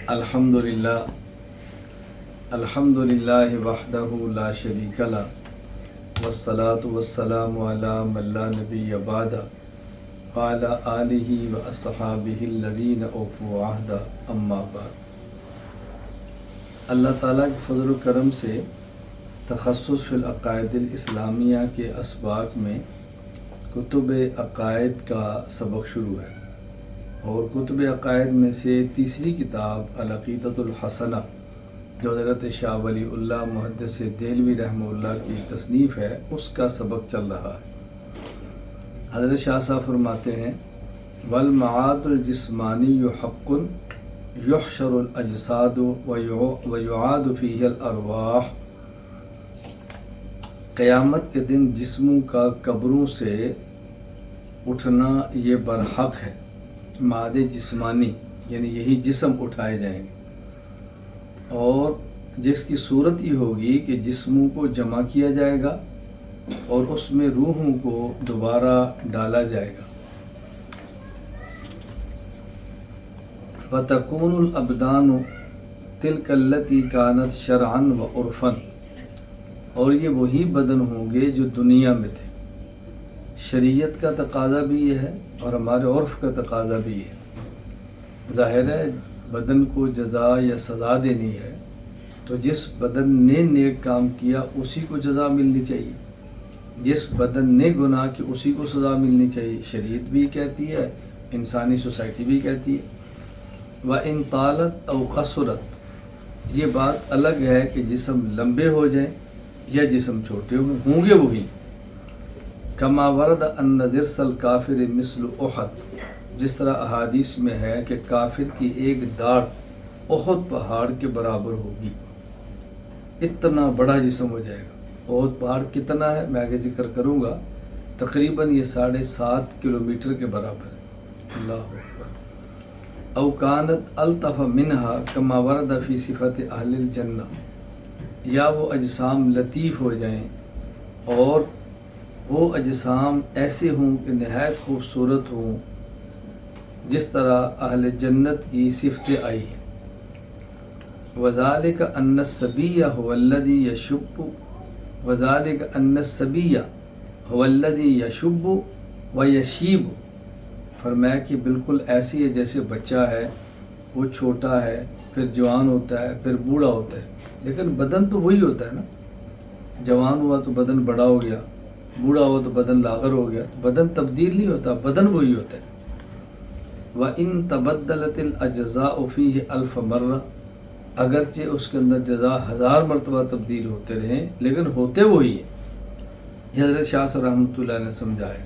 الحمدللہ وحدہ لا شریک لہ والصلاة والسلام علی من لا نبی بعدہ وعلی آلہ واصحابہ الذین اوفوا عہدہ اما بعد۔ اللہ تعالیٰ کے فضل و کرم سے تخصص فی العقائد الاسلامیہ کے اسباق میں کتب عقائد کا سبق شروع ہے، اور کتب عقائد میں سے تیسری کتاب العقیدۃ الحسنہ جو حضرت شاہ ولی اللہ محدث دہلوی رحمہ اللہ کی تصنیف ہے، اس کا سبق چل رہا ہے۔ حضرت شاہ صاحب فرماتے ہیں والمعاد الجسمانی حق یحشر الاجساد ویعاد فیہ الارواح۔ قیامت کے دن جسموں کا قبروں سے اٹھنا یہ برحق ہے۔ معاد جسمانی یعنی یہی جسم اٹھائے جائیں گے، اور جس کی صورت یہ ہوگی کہ جسموں کو جمع کیا جائے گا اور اس میں روحوں کو دوبارہ ڈالا جائے گا۔ وَتَكُونُ الْأَبْدَانُ تِلْكَ الَّتِي كَانَتْ شَرْعًا وَعُرْفًا، اور یہ وہی بدن ہوں گے جو دنیا میں تھے۔ شریعت کا تقاضا بھی یہ ہے اور ہمارے عرف کا تقاضا بھی ہے۔ ظاہر ہے بدن کو جزا یا سزا دینی ہے تو جس بدن نے نیک کام کیا اسی کو جزا ملنی چاہیے، جس بدن نے گناہ کی اسی کو سزا ملنی چاہیے۔ شریعت بھی کہتی ہے، انسانی سوسائٹی بھی کہتی ہے۔ وَإِن طَالَتْ أَوْ قَصُرَتْ، یہ بات الگ ہے کہ جسم لمبے ہو جائیں یا جسم چھوٹے ہوں گے وہی۔ كَمَا وَرَدَ أَنَّ ضِرْسَ الْكَافِرِ مِثْلُ أُحُدٍ، جس طرح احادیث میں ہے کہ کافر کی ایک داڑھ احد پہاڑ کے برابر ہوگی، اتنا بڑا جسم ہو جائے گا۔ احد پہاڑ کتنا ہے میں آگے ذکر کروں گا، تقریباً یہ 7.5 کلومیٹر کے برابر ہے۔ اللہ اکبر۔ او کانت الطف منہا کما ورد فی صفت اہل الجنہ، یا وہ اجسام لطیف ہو جائیں اور وہ اجسام ایسے ہوں کہ نہایت خوبصورت ہوں جس طرح اہل جنت کی صفتیں آئی ہیں۔ وذالک ان الصبی هو الذی یشب، وذالک ان الصبی هو الذی یشب ویشیب، فرمایا کہ بالکل ایسی ہے جیسے بچہ ہے، وہ چھوٹا ہے، پھر جوان ہوتا ہے، پھر بوڑھا ہوتا ہے، لیکن بدن تو وہی ہوتا ہے نا۔ جوان ہوا تو بدن بڑا ہو گیا، بوڑھا ہوا تو بدن لاغر ہو گیا، بدن تبدیل نہیں ہوتا، بدن وہی ہوتا ہے۔ وَإِن تَبَدَّلَتِ الْأَجْزَاءُ فِيهِ أَلْفَ مَرَّةٍ، اگرچہ اس کے اندر جزا 1000 مرتبہ تبدیل ہوتے رہیں لیکن ہوتے وہی ہیں۔ یہ حضرت شاہ صاحب رحمۃ اللہ نے سمجھایا۔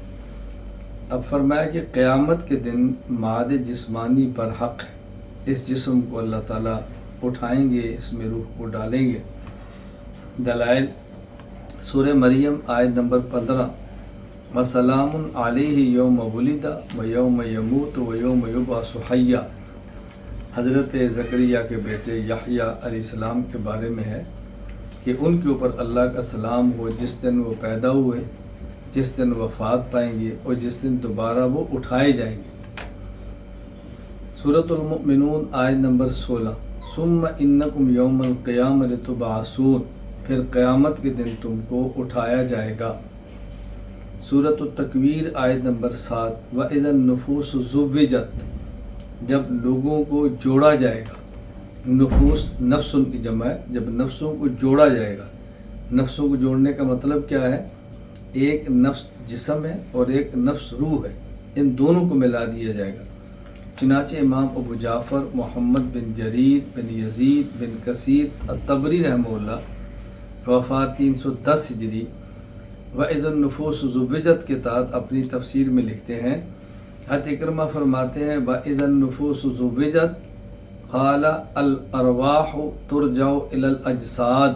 اب فرمایا کہ قیامت کے دن معاد جسمانی برحق ہے، اس جسم کو اللہ تعالیٰ اٹھائیں گے، اس میں روح کو ڈالیں گے۔ دلائل سورہ مریم آیت نمبر 15، وَسَلَامٌ عَلَيْهِ يَوْمَ وُلِدَ وَيَوْمَ يَمُوتُ وَيَوْمَ يُبْعَثُ حَيًّا، حضرت زکریا کے بیٹے یحییٰ علیہ السلام کے بارے میں ہے کہ ان کے اوپر اللہ کا سلام ہو جس دن وہ پیدا ہوئے، جس دن وفات پائیں گے اور جس دن دوبارہ وہ اٹھائے جائیں گے۔ سورۃ المؤمنون آیت نمبر 16، ثُمَّ إِنَّكُمْ يَوْمَ الْقِيَامَةِ تُبْعَثُونَ، پھر قیامت کے دن تم کو اٹھایا جائے گا۔ سورۃ التکویر آیت نمبر 7، وَإِذَا النُّفُوسُ زُوِّجَتْ، جب لوگوں کو جوڑا جائے گا۔ نفوس نفسن کی جمع ہے، جب نفسوں کو جوڑا جائے گا۔ نفسوں کو جوڑنے کا مطلب کیا ہے؟ ایک نفس جسم ہے اور ایک نفس روح ہے، ان دونوں کو ملا دیا جائے گا۔ چنانچہ امام ابو جعفر محمد بن جریر بن یزید بن کثیر الطبری رحمہ اللہ وفات 310 ہجری وَإِذَا النُّفُوسُ زُوِّجَتْ کے تحت اپنی تفسیر میں لکھتے ہیں، حضرت اکرمہ فرماتے ہیں وَإِذَا النُّفُوسُ زُوِّجَتْ قَالَ الْأَرْوَاحُ تُرْجَعُ إِلَى الْأَجْسَادِ،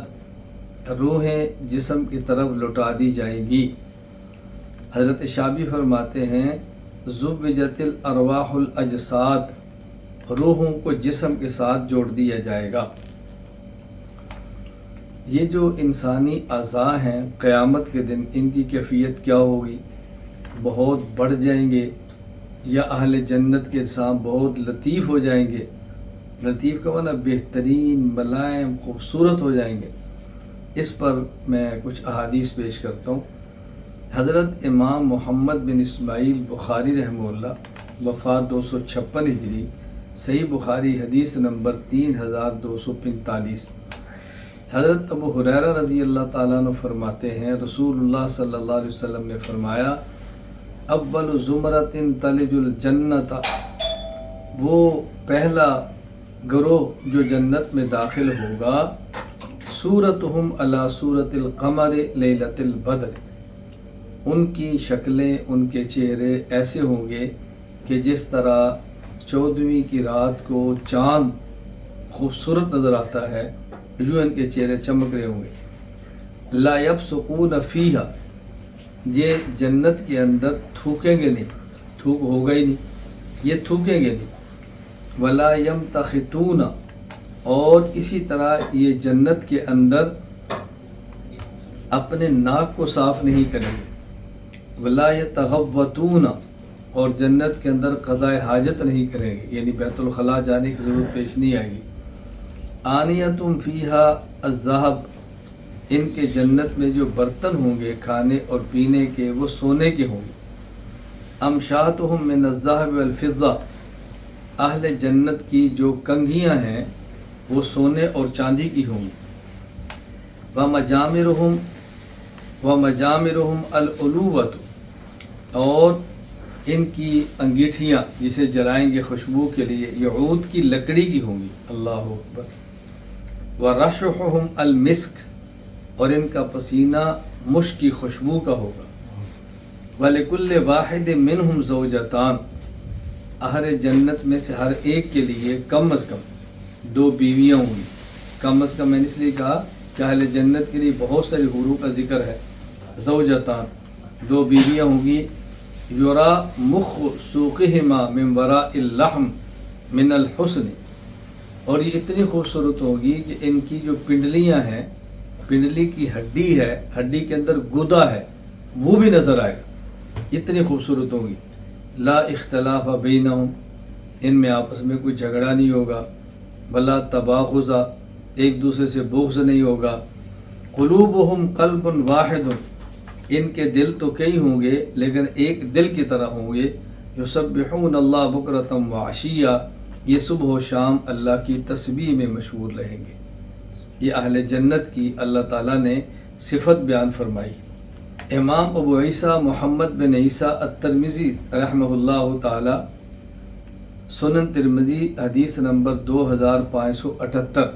روحیں جسم کی طرف لوٹا دی جائیں گی۔ حضرت شابی فرماتے ہیں زُوِّجَتِ الْأَرْوَاحُ الْأَجْسَادِ، روحوں کو جسم کے ساتھ جوڑ دیا جائے گا۔ یہ جو انسانی اعضاء ہیں قیامت کے دن ان کی کیفیت کیا ہوگی؟ بہت بڑھ جائیں گے، یا اہل جنت کے اجسام بہت لطیف ہو جائیں گے، لطیف کا معنی بہترین، ملائم، خوبصورت ہو جائیں گے۔ اس پر میں کچھ احادیث پیش کرتا ہوں۔ حضرت امام محمد بن اسماعیل بخاری رحمہ اللہ، وفات 256 ہجری، صحیح بخاری حدیث نمبر 3245۔ حضرت ابو ہریرہ رضی اللہ تعالیٰ عنہ فرماتے ہیں رسول اللہ صلی اللہ علیہ وسلم نے فرمایا اول زمرۃ تلج الجنت، وہ پہلا گروہ جو جنت میں داخل ہوگا، صورتہم علی صورت القمر لیلۃ البدر، ان کی شکلیں، ان کے چہرے ایسے ہوں گے کہ جس طرح 14ویں کی رات کو چاند خوبصورت نظر آتا ہے، جو ان کے چہرے چمک رہے ہوں گے۔ لا یبصقون فیہا، یہ جنت کے اندر تھوکیں گے نہیں، تھوک ہوگا ہی نہیں، یہ تھوکیں گے نہیں۔ ولا یمتخطون، اور اسی طرح یہ جنت کے اندر اپنے ناک کو صاف نہیں کریں گے۔ ولا یتغوطون، اور جنت کے اندر قضاء حاجت نہیں کریں گے، یعنی بیت الخلاء جانے کی ضرورت پیش نہیں آئے گی۔ آنیتم فیہا الذہب، ان کے جنت میں جو برتن ہوں گے کھانے اور پینے کے، وہ سونے کے ہوں گے۔ امشاتہم من الذہب والفضہ، اہل جنت کی جو کنگھیاں ہیں وہ سونے اور چاندی کی ہوں گی۔ ومجامرہم العلوۃ، اور ان کی انگیٹھیاں جسے جلائیں گے خوشبو کے لیے، یہ عود کی لکڑی کی ہوں گی۔ اللہ اکبر۔ ورشحہم المسک، اور ان کا پسینہ مشک کی خوشبو کا ہوگا۔ وَلِكُلِّ وَاحِدٍ مِّنْهُمْ زَوْجَتَانِ، اہل جنت میں سے ہر ایک کے لیے کم از کم 2 بیویاں ہوں گی۔ کم از کم میں نے اس لیے کہا کہ اہل جنت کے لیے بہت ساری حوروں کا ذکر ہے۔ زوجتان، 2 بیویاں ہوں گی۔ یرا مخ سوقہما من وراء اللحم من الحسن، اور یہ اتنی خوبصورت ہوگی کہ ان کی جو پنڈلیاں ہیں، پنڈلی کی ہڈی ہے، ہڈی کے اندر گودا ہے، وہ بھی نظر آئے گا، اتنی خوبصورت ہوگی۔ لا اختلاف بینہم، ان میں آپس میں کوئی جھگڑا نہیں ہوگا۔ ولا تباغض، ایک دوسرے سے بغض نہیں ہوگا۔ قلوبہم قلب واحد، ان کے دل تو کئی ہوں گے لیکن ایک دل کی طرح ہوں گے۔ یسبحون اللہ بکرۃ وعشیہ، یہ صبح و شام اللہ کی تسبیح میں مشغول رہیں گے۔ یہ اہل جنت کی اللہ تعالیٰ نے صفت بیان فرمائی۔ امام ابو عیسیٰ محمد بن عیسیٰ الترمذی رحمہ اللہ تعالی، سنن ترمذی حدیث نمبر 2578،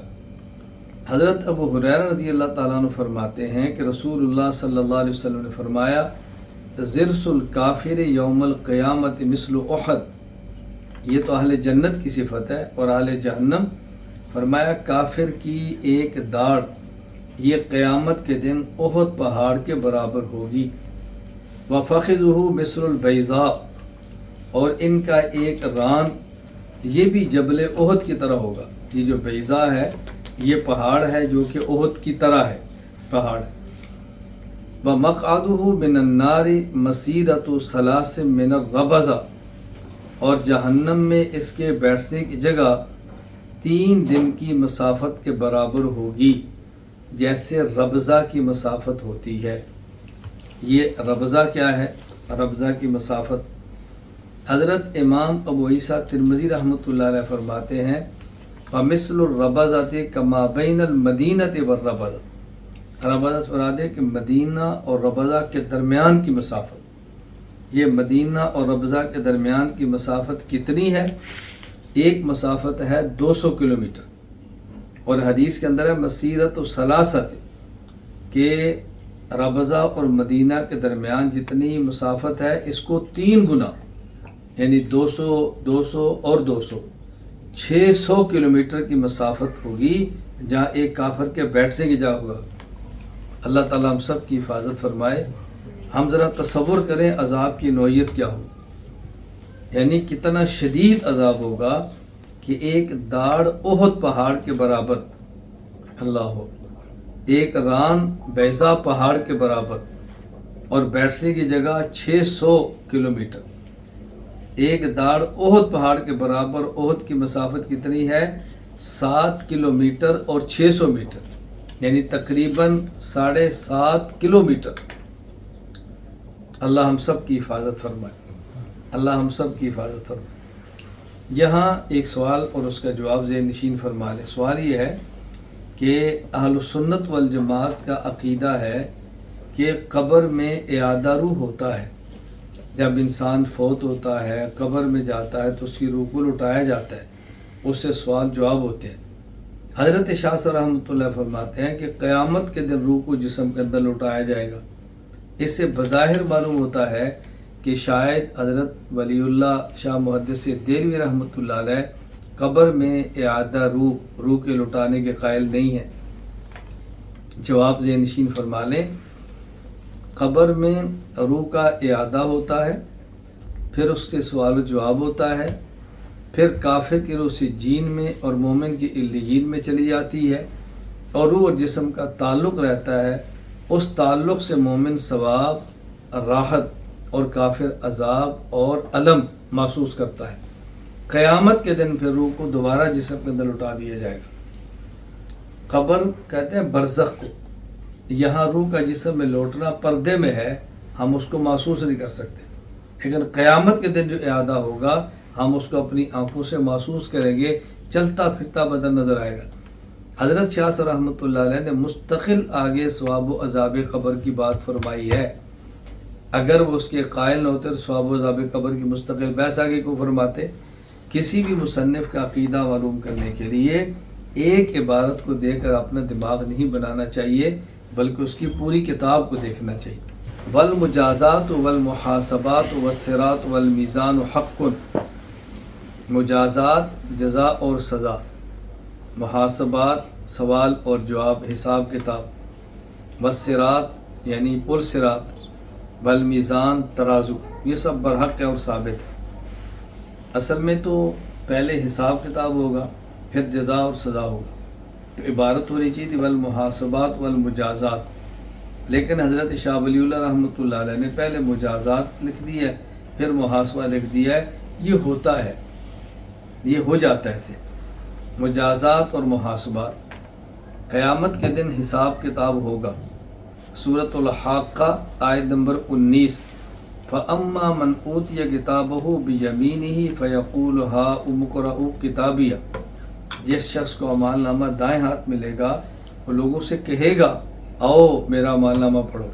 حضرت ابو ہریرہ رضی اللہ تعالیٰ عنہ فرماتے ہیں کہ رسول اللہ صلی اللہ علیہ وسلم نے فرمایا ضرس الکافر یوم القیامت مثل احد، یہ تو اہل جنت کی صفت ہے، اور اہل جہنم فرمایا کافر کی ایک داڑھ یہ قیامت کے دن احد پہاڑ کے برابر ہوگی۔ وفخذہ مثل البیضاء، اور ان کا ایک ران یہ بھی جبل احد کی طرح ہوگا۔ یہ جو بیضاء ہے یہ پہاڑ ہے جو کہ احد کی طرح ہے پہاڑ۔ ومقعدہ من النار مسیرۃ ثلاث من الربضہ، اور جہنم میں اس کے بیٹھنے کی جگہ 3 دن کی مسافت کے برابر ہوگی، جیسے ربضہ کی مسافت ہوتی ہے۔ یہ ربضہ کیا ہے؟ ربضہ کی مسافت حضرت امام ابو عیسیٰ ترمذی رحمۃ اللہ علیہ فرماتے ہیں وَمِثْلُ الرَّبَضَةِ كَمَا بَيْنَ الْمَدِينَةِ وَالرَّبَضَةِ، ربضہ مراد ہے کہ مدینہ اور ربضہ کے درمیان کی مسافت۔ یہ مدینہ اور ربضہ کے درمیان کی مسافت کتنی ہے؟ ایک مسافت ہے 200 کلومیٹر، اور حدیث کے اندر ہے مسیرت و ثلاثت، کہ ربضہ اور مدینہ کے درمیان جتنی مسافت ہے اس کو 3 گنا، یعنی 200 اور 200، 600 کلومیٹر کی مسافت ہوگی جہاں ایک کافر کے بیٹھنے کی جگہ ہوگا۔ اللہ تعالیٰ ہم سب کی حفاظت فرمائے۔ ہم ذرا تصور کریں عذاب کی نوعیت کیا ہو، یعنی کتنا شدید عذاب ہوگا کہ ایک داڑھ احد پہاڑ کے برابر، اللہ ہو، ایک ران بیضاء پہاڑ کے برابر، اور بیٹھنے کی جگہ 600 کلومیٹر، ایک داڑھ احد پہاڑ کے برابر۔ احد کی مسافت کتنی ہے؟ 7 کلومیٹر اور 600 میٹر، یعنی تقریباً 7.5 کلومیٹر۔ اللہ ہم سب کی حفاظت فرمائے، اللہ ہم سب کی حفاظت فرمائے۔ یہاں ایک سوال اور اس کا جواب ذہن نشین فرما لیں۔ سوال یہ ہے کہ اہل سنت والجماعت کا عقیدہ ہے کہ قبر میں اعادہ روح ہوتا ہے۔ جب انسان فوت ہوتا ہے، قبر میں جاتا ہے تو اس کی روح کو لٹایا جاتا ہے، اس سے سوال جواب ہوتے ہیں۔ حضرت شاہ صاحب رحمۃ اللہ فرماتے ہیں کہ قیامت کے دن روح کو جسم کے اندر لٹایا جائے گا۔ اس سے بظاہر معلوم ہوتا ہے کہ شاید حضرت ولی اللہ شاہ محدث دہلوی رحمۃ اللہ علیہ قبر میں اعادہ روح کے لٹانے کے قائل نہیں ہیں۔ جواب ذہن نشین فرما لیں، قبر میں روح کا اعادہ ہوتا ہے، پھر اس کے سوال و جواب ہوتا ہے، پھر کافر کی روح سجین میں اور مومن کی علیین میں چلی جاتی ہے، اور روح اور جسم کا تعلق رہتا ہے۔ اس تعلق سے مومن ثواب، راحت، اور کافر عذاب اور الم محسوس کرتا ہے۔ قیامت کے دن پھر روح کو دوبارہ جسم کے اندر لٹا دیا جائے گا۔ قبر کہتے ہیں برزخ کو، یہاں روح کا جسم میں لوٹنا پردے میں ہے، ہم اس کو محسوس نہیں کر سکتے، لیکن قیامت کے دن جو اعادہ ہوگا ہم اس کو اپنی آنکھوں سے محسوس کریں گے، چلتا پھرتا بدن نظر آئے گا۔ حضرت شاہ صاحب رحمۃ اللہ علیہ نے مستقل آگے ثواب و عذاب قبر کی بات فرمائی ہے۔ اگر وہ اس کے قائل نہ ہوتے تو ثواب و عذاب قبر کی مستقل بحث آگے کو فرماتے۔ کسی بھی مصنف کا عقیدہ معلوم کرنے کے لیے ایک عبارت کو دیکھ کر اپنا دماغ نہیں بنانا چاہیے، بلکہ اس کی پوری کتاب کو دیکھنا چاہیے۔ والمجازات والمحاسبات والصراط والمیزان حق، مجازات جزا اور سزا، محاسبات سوال اور جواب حساب کتاب، والصراط یعنی پل صراط، والمیزان ترازو، یہ سب برحق ہے اور ثابت ہے۔ اصل میں تو پہلے حساب کتاب ہوگا، پھر جزا اور سزا ہوگا، تو عبارت ہونی چاہیے تھی والمحاسبات والمجازات، لیکن حضرت شاہ ولی اللہ رحمۃ اللہ علیہ نے پہلے مجازات لکھ دی ہے، پھر محاسبہ لکھ دیا ہے۔ یہ ہوتا ہے، یہ ہو جاتا ہے اسے مجازات اور محاسبات۔ قیامت کے دن حساب کتاب ہوگا۔ سورۃ الحاقہ آیت نمبر 19، فَأَمَّا مَنْ أُوتِيَ كِتَابَهُ بِيَمِينِهِ فَيَقُولُ هَاؤُمُ اقْرَءُوا كِتَابِيَهْ، جس شخص کو اعمال نامہ دائیں ہاتھ ملے گا وہ لوگوں سے کہے گا آؤ میرا اعمال نامہ پڑھو،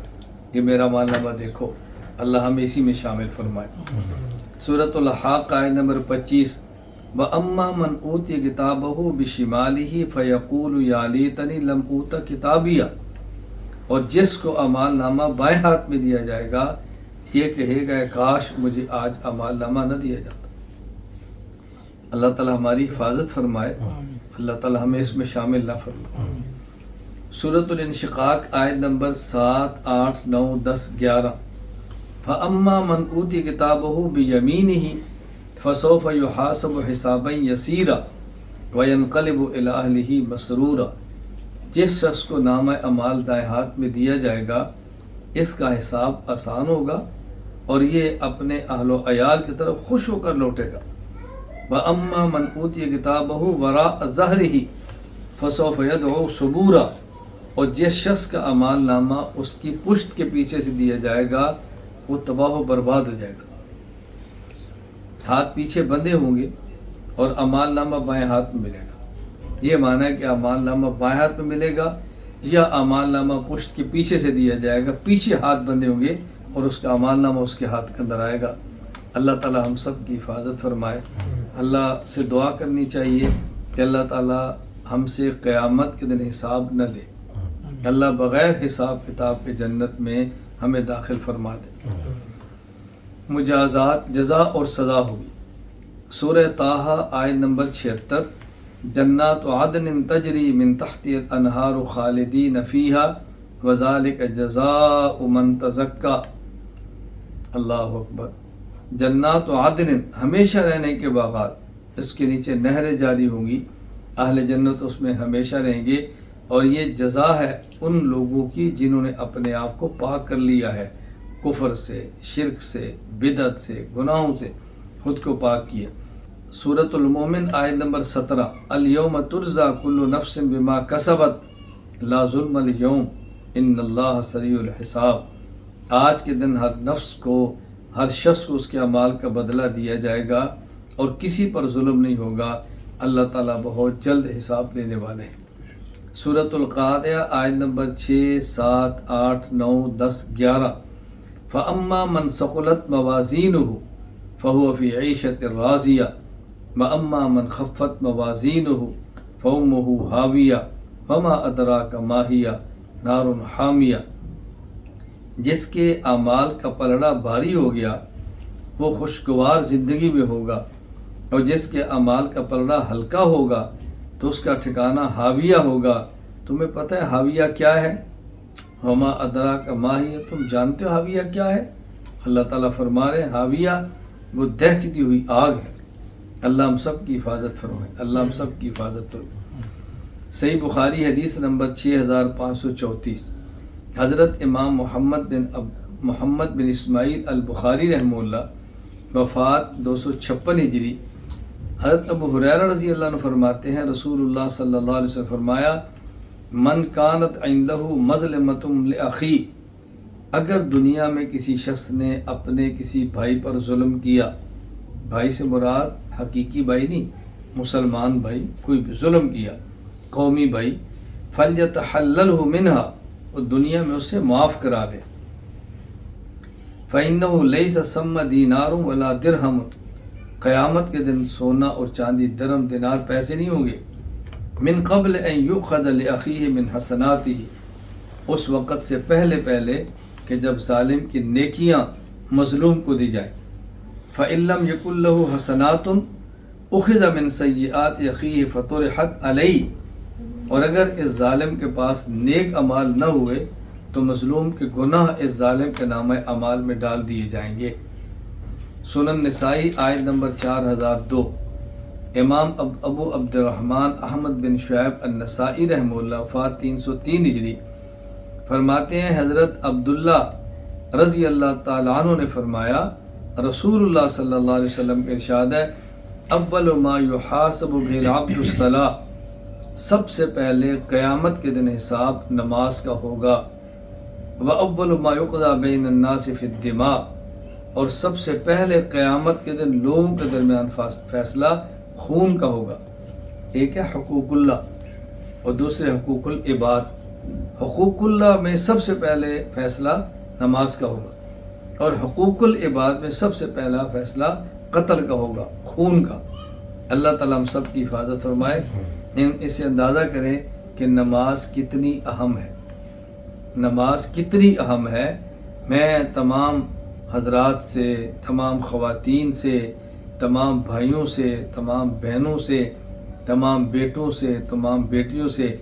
یہ میرا اعمال نامہ دیکھو۔ اللہ ہمیں اسی میں شامل فرمائے۔ سورۃ الحاقہ آیت نمبر 25، وَأَمَّا مَنْ أُوتِيَ كِتَابَهُ بِشِمَالِهِ فَيَقُولُ يَا لَيْتَنِي لَمْ أُوتَ كِتَابِيَهْ، اور جس کو اعمال نامہ بائیں ہاتھ میں دیا جائے گا یہ کہے گا کاش مجھے آج اعمال نامہ نہ دیا جاتا۔ اللہ تعالی ہماری حفاظت فرمائے، اللہ تعالی ہمیں اس میں شامل نہ فرمائے۔ سورۃ الانشقاق آیت نمبر 7، 8، 9، 10، 11، فَأَمَّا مَنْ أُوتِيَ كِتَابَهُ بِيَمِينِهِ فَسَوْفَ يُحَاسَبُ حِسَابًا يَسِيرًا وَيَنْقَلِبُ إِلَىٰ أَهْلِهِ مَسْرُورًا، جس شخص کو نامہ اعمال دائیں ہاتھ میں دیا جائے گا اس کا حساب آسان ہوگا اور یہ اپنے اہل و عیال کی طرف خوش ہو کر لوٹے گا۔ وَأَمَّا مَنْ أُوتِيَ كِتَابَهُ وَرَاءَ ظَهْرِهِ فَسَوْفَ يَدْعُو ثُبُورًا، اور جس شخص کا اعمال نامہ اس کی پشت کے پیچھے سے دیا جائے گا وہ تباہ و برباد ہو جائے گا۔ ہاتھ پیچھے بندھے ہوں گے اور اعمال نامہ بائیں ہاتھ میں ملے گا۔ یہ معنی ہے کہ اعمال نامہ بائیں ہاتھ میں ملے گا یا اعمال نامہ پشت کے پیچھے سے دیا جائے گا، پیچھے ہاتھ بندھے ہوں گے اور اس کا اعمال نامہ اس کے ہاتھ کے اندر آئے گا۔ اللہ تعالی ہم سب کی حفاظت فرمائے۔ اللہ سے دعا کرنی چاہیے کہ اللہ تعالی ہم سے قیامت کے دن حساب نہ لے، اللہ بغیر حساب کتاب کے جنت میں ہمیں داخل فرما دے۔ مجازات جزا اور سزا ہوگی۔ سورہ طٰہٰ آیت نمبر 76، جنات عدن تجری من تحت الانہار خالدین فیہا وذالک جزاء من تزکا۔ اللہ اکبر۔ جنات عدن ہمیشہ رہنے کے باغات، اس کے نیچے نہریں جاری ہوں گی، اہل جنت اس میں ہمیشہ رہیں گے، اور یہ جزا ہے ان لوگوں کی جنہوں نے اپنے آپ کو پاک کر لیا ہے، کفر سے، شرک سے، بدعت سے، گناہوں سے خود کو پاک کیا۔ سورۃ المومن آیت نمبر 17 الیوم ترزا کل نفس بما کسبت لا ظلم اليوم ان اللہ سریع الحساب۔ آج کے دن ہر نفس کو، ہر شخص کو اس کے اعمال کا بدلہ دیا جائے گا اور کسی پر ظلم نہیں ہوگا، اللہ تعالیٰ بہت جلد حساب لینے والے ہیں۔ سورۃ القاریہ آیت نمبر 6، 7، 8، 9، 10، 11 فَأَمَّا مَنْ ثَقُلَتْ مَوَازِينُهُ فَهُوَ فِي عِيشَةٍ رَاضِيَةٍ وَأَمَّا مَنْ خَفَّتْ مَوَازِينُهُ فَأُمُّهُ هَاوِيَةٌ وَمَا أَدْرَاكَ مَا هِيَ نَارٌ حَامِيَةٌ۔ جس کے اعمال کا پلڑا بھاری ہو گیا وہ خوشگوار زندگی میں ہوگا، اور جس کے اعمال کا پلڑا ہلکا ہوگا تو اس کا ٹھکانہ حاویہ ہوگا۔ تمہیں پتہ ہے حاویہ کیا ہے؟ وما ادراک ما ہی، تم جانتے ہو حاویہ کیا ہے؟ اللہ تعالیٰ فرما رہے ہیں حاویہ وہ دہکتی ہوئی آگ ہے۔ اللہ ہم سب کی حفاظت فرمائے، اللہ ہم سب کی حفاظت فرمائے۔ صحیح بخاری حدیث نمبر 6534، حضرت امام محمد بن اسماعیل البخاری رحمہ اللہ، وفات 256 ہجری۔ حضرت ابو ہریرہ رضی اللہ عنہ فرماتے ہیں رسول اللہ صلی اللہ علیہ وسلم فرمایا من کانت عندہ مظلمۃ لاخی، اگر دنیا میں کسی شخص نے اپنے کسی بھائی پر ظلم کیا، بھائی سے مراد حقیقی بھائی نہیں، مسلمان بھائی، کوئی بھی ظلم کیا، قومی بھائی، فلیتحللہ منہا، وہ دنیا میں اسے معاف کرا لے۔ فإنہ لیس ثم دینار ولا درہم، قیامت کے دن سونا اور چاندی، درہم، دینار، پیسے نہیں ہوں گے۔ من قبل ان یؤخذ لأخیہ من حسناتہ، اس وقت سے پہلے کہ جب ظالم کی نیکیاں مظلوم کو دی جائیں۔ فإن لم یکن لہ حسنات اخذ من سیئات اخیہ فطرحت علیہ، اور اگر اس ظالم کے پاس نیک اعمال نہ ہوئے تو مظلوم کے گناہ اس ظالم کے نامہ اعمال میں ڈال دیے جائیں گے۔ سنن نسائی آیت نمبر 4002، امام ابو عبد الرحمن احمد بن شعیب النسائی رحمہ اللہ، وفات 303 ہجری، فرماتے ہیں حضرت عبداللہ رضی اللہ تعالیٰ عنہ نے فرمایا رسول اللہ صلی اللہ علیہ وسلم کا ارشاد ہے اول ما یحاسب به العبد الصلاۃ، سب سے پہلے قیامت کے دن حساب نماز کا ہوگا۔ وَأَوَّلُ مَا يُقْضَى بَيْنَ النَّاسِ فِي الدِّمَاءِ، اور سب سے پہلے قیامت کے دن لوگوں کے درمیان فیصلہ خون کا ہوگا۔ ایک ہے حقوق اللہ اور دوسرے حقوق العباد۔ حقوق اللہ میں سب سے پہلے فیصلہ نماز کا ہوگا، اور حقوق العباد میں سب سے پہلا فیصلہ قتل کا ہوگا، خون کا۔ اللہ تعالیٰ ہم سب کی حفاظت فرمائے۔ اسے اندازہ کریں کہ نماز کتنی اہم ہے، نماز کتنی اہم ہے۔ میں تمام حضرات سے، تمام خواتین سے، تمام بھائیوں سے، تمام بہنوں سے، تمام بیٹوں سے، تمام بیٹیوں سے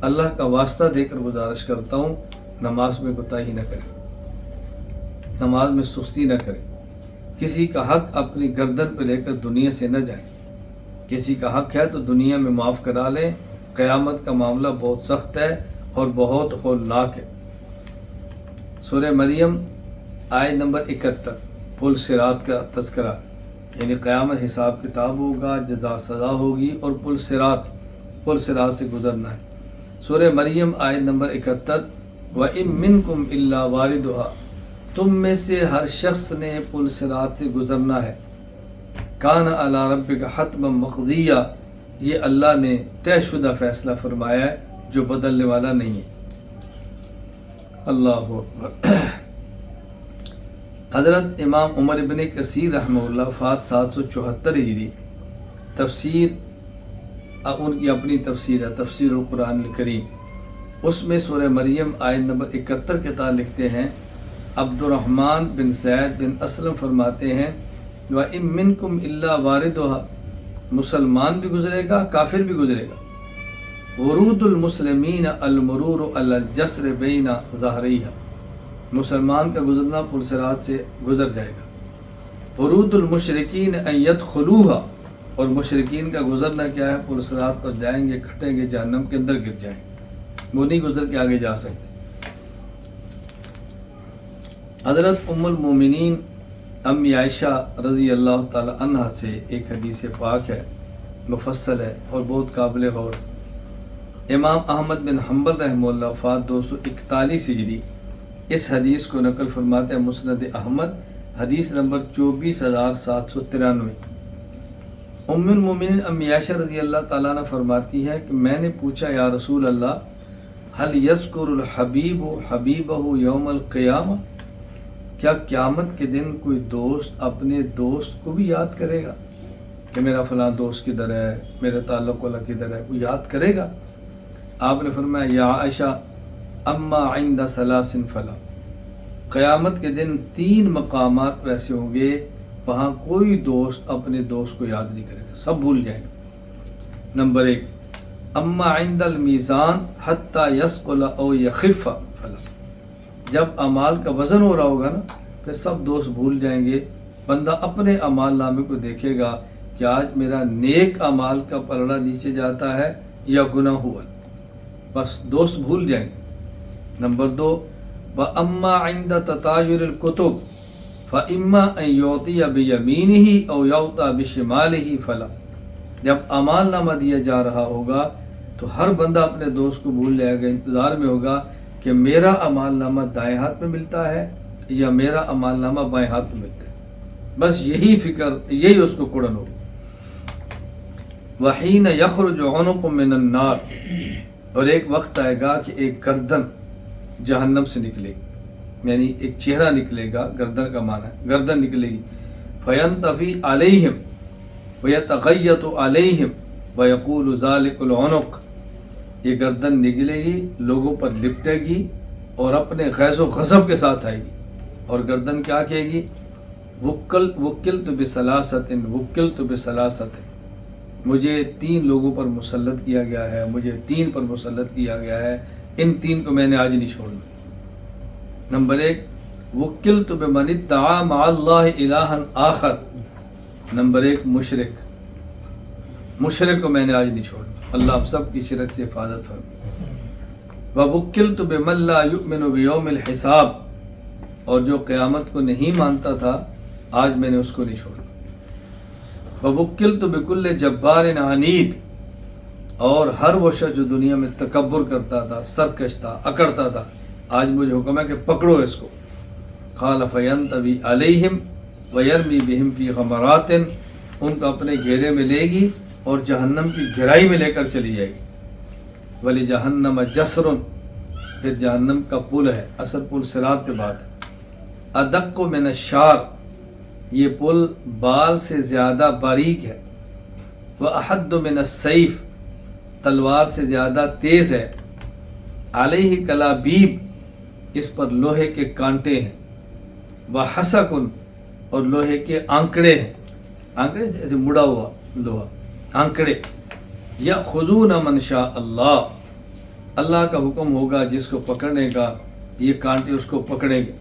اللہ کا واسطہ دے کر گزارش کرتا ہوں نماز میں کوتاہی نہ کریں، نماز میں سستی نہ کریں۔ کسی کا حق اپنی گردن پہ لے کر دنیا سے نہ جائیں۔ کسی کا حق ہے تو دنیا میں معاف کرا لیں، قیامت کا معاملہ بہت سخت ہے اور بہت ہولناک ہے۔ سورہ مریم آیت نمبر 71، پل صراط کا تذکرہ، یعنی قیامت حساب کتاب ہوگا، جزا سزا ہوگی، اور پل صراط سے گزرنا ہے۔ سورہ مریم آیت نمبر 71، وَإِن مِّنكُمْ إِلَّا وَارِدُهَا، تم میں سے ہر شخص نے پل صراط سے گزرنا ہے۔ کان علی ربک حتما مقضیہ، یہ اللہ نے طے شدہ فیصلہ فرمایا ہے جو بدلنے والا نہیں ہے۔ اللہ اکبر۔ حضرت امام عمر ابن کثیر رحمہ اللہ، وفات 774 ہجری، تفسیر، ان کی اپنی تفسیر ہے تفسیر القرآن الکریم، اس میں سورہ مریم آیت نمبر 71 کے تحت لکھتے ہیں عبد الرحمن بن زید بن اسلم فرماتے ہیں وَإِن مِّنكُمْ إِلَّا وَارِدُهَا، مسلمان بھی گزرے گا، کافر بھی گزرے گا۔ ورود المسلمین المرور علی الجسر بین ظہریہا، مسلمان کا گزرنا پل صراط سے گزر جائے گا۔ ورود المشرکین ان یدخلوہا، اور مشرکین کا گزرنا کیا ہے؟ پل صراط پر جائیں گے، کھٹیں گے، جہنم کے اندر گر جائیں گے، وہ نہیں گزر کے آگے جا سکتے۔ حضرت ام المومنین امی عائشہ رضی اللہ تعالی عنہ سے ایک حدیث پاک ہے، مفصل ہے اور بہت قابل غور۔ امام احمد بن حنبل رحمہ اللہ وفات 241 ہجری اس حدیث کو نقل فرماتے ہیں مسند احمد، حدیث نمبر 24793۔ ام المومنین امی عائشہ رضی اللہ تعالیٰ عنہ فرماتی ہے کہ میں نے پوچھا یا رسول اللہ هل یذکر الحبیب حبیبہ یوم القیامہ، کیا قیامت کے دن کوئی دوست اپنے دوست کو بھی یاد کرے گا کہ میرا فلاں دوست کدھر ہے، میرے تعلق والا کدھر ہے، کوئی یاد کرے گا؟ آپ نے فرمایا یا عائشہ اما عند ثلاث فلا، قیامت کے دن 3 مقامات ویسے ہوں گے وہاں کوئی دوست اپنے دوست کو یاد نہیں کرے گا، سب بھول جائیں گے۔ نمبر 1، اما عند المیزان حتی یثقل او یخف فلا، جب اعمال کا وزن ہو رہا ہوگا نا پھر سب دوست بھول جائیں گے، بندہ اپنے اعمال نامے کو دیکھے گا کہ آج میرا نیک اعمال کا پلڑا نیچے جاتا ہے یا گناہ ہوا، بس دوست بھول جائیں گے۔ نمبر 2، وَأَمَّا عِنْدَ تَطَايُرِ الْكُتُبِ فَإِمَّا أَنْ يُعْطِيَ بِيَمِينِهِ أَوْ يَعْطَى بِشِمَالِهِ فَلَا، جب اعمال نامہ دیا جا رہا ہوگا تو ہر بندہ اپنے دوست کو بھول جائے گا، انتظار میں ہوگا کہ میرا اعمال نامہ دائیں ہاتھ میں ملتا ہے یا میرا اعمال نامہ بائیں ہاتھ میں ملتا ہے، بس یہی فکر، یہی اس کو کڑن ہوگا۔ وَحِينَ يَخْرُجُ عُنُقٌ مِّنَ النَّارِ، اور ایک وقت آئے گا کہ ایک گردن جہنم سے نکلے گی، یعنی ایک چہرہ نکلے گا، گردن کا معنی ہے گردن نکلے گی۔ فَيَنْتَفِي عَلَيْهِمْ وَيَتَغَيَّطُ عَلَيْهِمْ وَيَقُولُ ذَلِكُ الْعُنُقُ، یہ گردن نکلے گی، لوگوں پر لپٹے گی اور اپنے غیظ و غضب کے ساتھ آئے گی، اور گردن کیا کہے گی؟ وُكِّلْتُ بِثَلَاثَةٍ وُكِّلْتُ بِثَلَاثَةٍ، مجھے 3 لوگوں پر مسلط کیا گیا ہے، مجھے 3 پر مسلط کیا گیا ہے، ان 3 کو میں نے آج نہیں چھوڑنا۔ نمبر 1، وُكِّلْتُ بِمَنِ ادَّعَىٰ مَعَ اللَّهِ إِلَٰهًا آخر، نمبر 1 مشرک کو میں نے آج نہیں چھوڑنا، اللہ آپ سب کی شرک سے حفاظت فرمائے۔ وَوُكِّلْتُ بِمَن لَّا يُؤْمِنُ بِيَوْمِ الْحِسَابِ، اور جو قیامت کو نہیں مانتا تھا آج میں نے اس کو نہیں چھوڑا۔ وَوُكِّلْتُ بِكُلِّ جَبَّارٍ عَنِيدٍ، اور ہر وہ شخص جو دنیا میں تکبر کرتا تھا، سرکش تھا، اکڑتا تھا، آج مجھے حکم ہے کہ پکڑو اس کو۔ قال فَيَنْتَوِي عَلَيْهِمْ وَيَرْمِي بِهِمْ فِي غَمَرَاتٍ، ان کو اپنے گھیرے میں لے گی اور جہنم کی گہرائی میں لے کر چلی جائے گی۔ وَلِجَهَنَّمَ جَسْرٌ، پھر جہنم کا پل ہے، اصل پل صراط کے بعد ہے، أَدَقُّ مِنَ الشَّعْرِ، یہ پل بال سے زیادہ باریک ہے، وَأَحَدُّ مِنَ السَّيْفِ، تلوار سے زیادہ تیز ہے، عَلَيْهِ كَلَابِيب، اس پر لوہے کے کانٹے ہیں، وَحَسَكٌ، اور لوہے کے آنکڑے ہیں، آنکڑے جیسے مڑا ہوا لوہا، آنکڑے۔ يَأْخُذُونَ مَنْ شَاءَ اللَّهُ، اللہ کا حکم ہوگا جس کو پکڑنے کا یہ کانٹے اس کو پکڑیں گے۔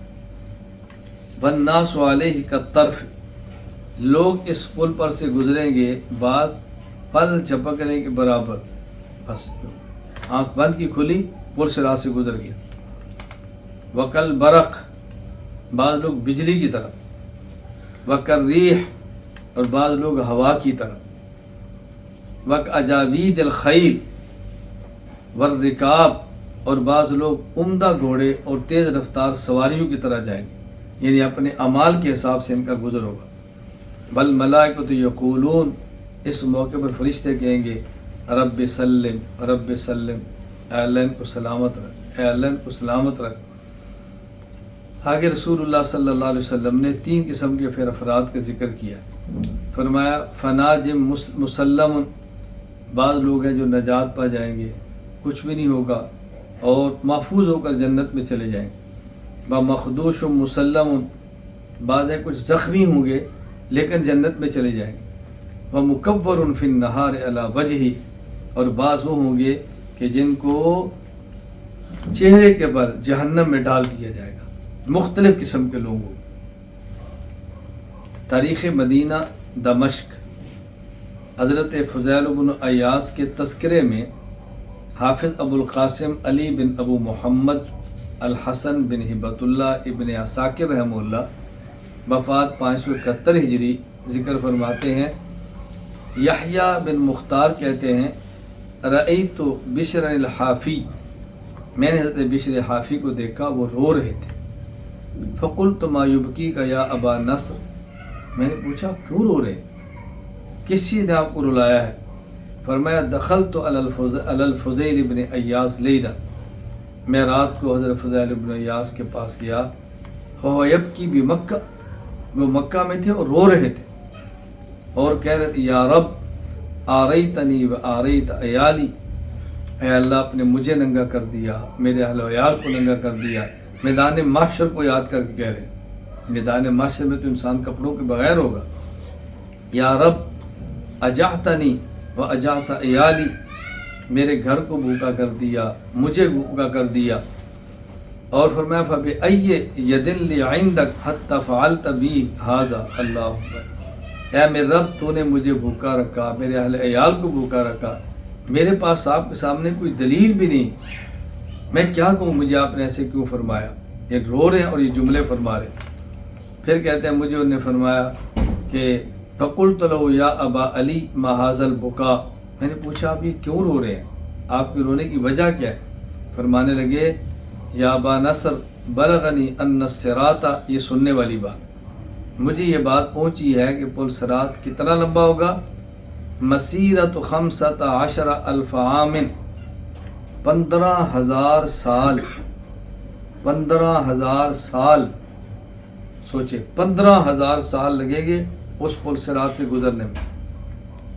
وَالنَّاسُ عَلَيْهِ كَالطَّرْفِ، لوگ اس پل پر سے گزریں گے بعض پل جھپکنے کے برابر، بس آنکھ بند کی کھلی پل سے راہ سے گزر گیا۔ وَكَالْبَرَقِ، بعض لوگ بجلی کی طرح، وَكَالرِّيحِ، اور بعض لوگ ہوا کی طرح، وَكَأَجَاوِيدِ الْخَيْلِ وَالرِّكَابِ، اور بعض لوگ عمدہ گھوڑے اور تیز رفتار سواریوں کی طرح جائیں گے، یعنی اپنے اعمال کے حساب سے ان کا گزر ہوگا۔ وَالْمَلَائِكَةُ يَقُولُونَ، اس موقع پر فرشتے کہیں گے رب سلم رب سلم، اے اللہ ان کو سلامت رکھ، اے اللہ ان کو سلامت رکھ۔ آگے رسول اللہ صلی اللہ علیہ وسلم نے 3 قسم کے پھر افراد کا ذکر کیا، فرمایا فناجم مسلم، بعض لوگ ہیں جو نجات پا جائیں گے، کچھ بھی نہیں ہوگا اور محفوظ ہو کر جنت میں چلے جائیں گے۔ بمخدوش مسلم، بعض ہے کچھ زخمی ہوں گے لیکن جنت میں چلے جائیں گے۔ ومکور فی النہار علی وجہہ، اور بعض وہ ہوں گے کہ جن کو چہرے کے بل جہنم میں ڈال دیا جائے گا، مختلف قسم کے لوگوں۔ تاریخ مدینہ دمشق، حضرت فضیل بن عیاض کے تذکرے میں حافظ ابو القاسم علی بن ابو محمد الحسن بن ہبۃ اللہ ابن عساکر رحمہ اللہ وفات 571 ہجری ذکر فرماتے ہیں، یحییٰ بن مختار کہتے ہیں رأیت بشر الحافی، میں نے حضرت بشر حافی کو دیکھا، وہ رو رہے تھے۔ فقلت ما یبکیک یا ابا نصر، میں نے پوچھا کیوں رو رہے ہیں، کس چیز نے آپ کو رلایا ہے؟ فرمایا دخلت علی الفضیل بن ایاس لیلا، میں رات کو حضرت فضیل بن ایاس کے پاس گیا، فهو یبکی بمکہ، وہ مکہ میں تھے اور رو رہے تھے اور کہہ رہے تھے یا رب آریتنی و آریت عیالی، اے اللہ آپ نے مجھے ننگا کر دیا، میرے اہل و عیال کو ننگا کر دیا۔ میدان محشر کو یاد کر کے کہہ رہے ہیں، میدان محشر میں تو انسان کپڑوں کے بغیر ہوگا۔ یا رب اجعتنی و اجعت عیالی، میرے گھر کو بھوکا کر دیا، مجھے بھوکا کر دیا۔ اور فرمایا فَبِأَيِّ يَدٍ لِّي عِندَكَ حَتَّى فَعَلْتَ بِي هَٰذَا، اللہ اکبر، اے میرے رب تو نے مجھے بھوکا رکھا، میرے اہل عیال کو بھوکا رکھا، میرے پاس آپ کے سامنے کوئی دلیل بھی نہیں، میں کیا کہوں، مجھے آپ نے ایسے کیوں فرمایا؟ یہ رو رہے ہیں اور یہ جملے فرما رہے ہیں۔ پھر کہتے ہیں مجھے انہوں نے فرمایا کہ فَقُلْتُ لَهُ يَا أَبَا عَلِي مَا هَٰذَا الْبُكَاءُ، میں نے پوچھا آپ یہ کیوں رو رہے ہیں، آپ کے رونے کی وجہ کیا ہے؟ فرمانے لگے یا ابا نصر بلغنی ان الصراط، یہ سننے والی بات، مجھے یہ بات پہنچی ہے کہ پل صراط کتنا لمبا ہوگا، مسیرت 15,000 عام، 15,000 سال، 15,000 سال، سوچے 15,000 سال لگے گے اس پل صراط سے گزرنے میں۔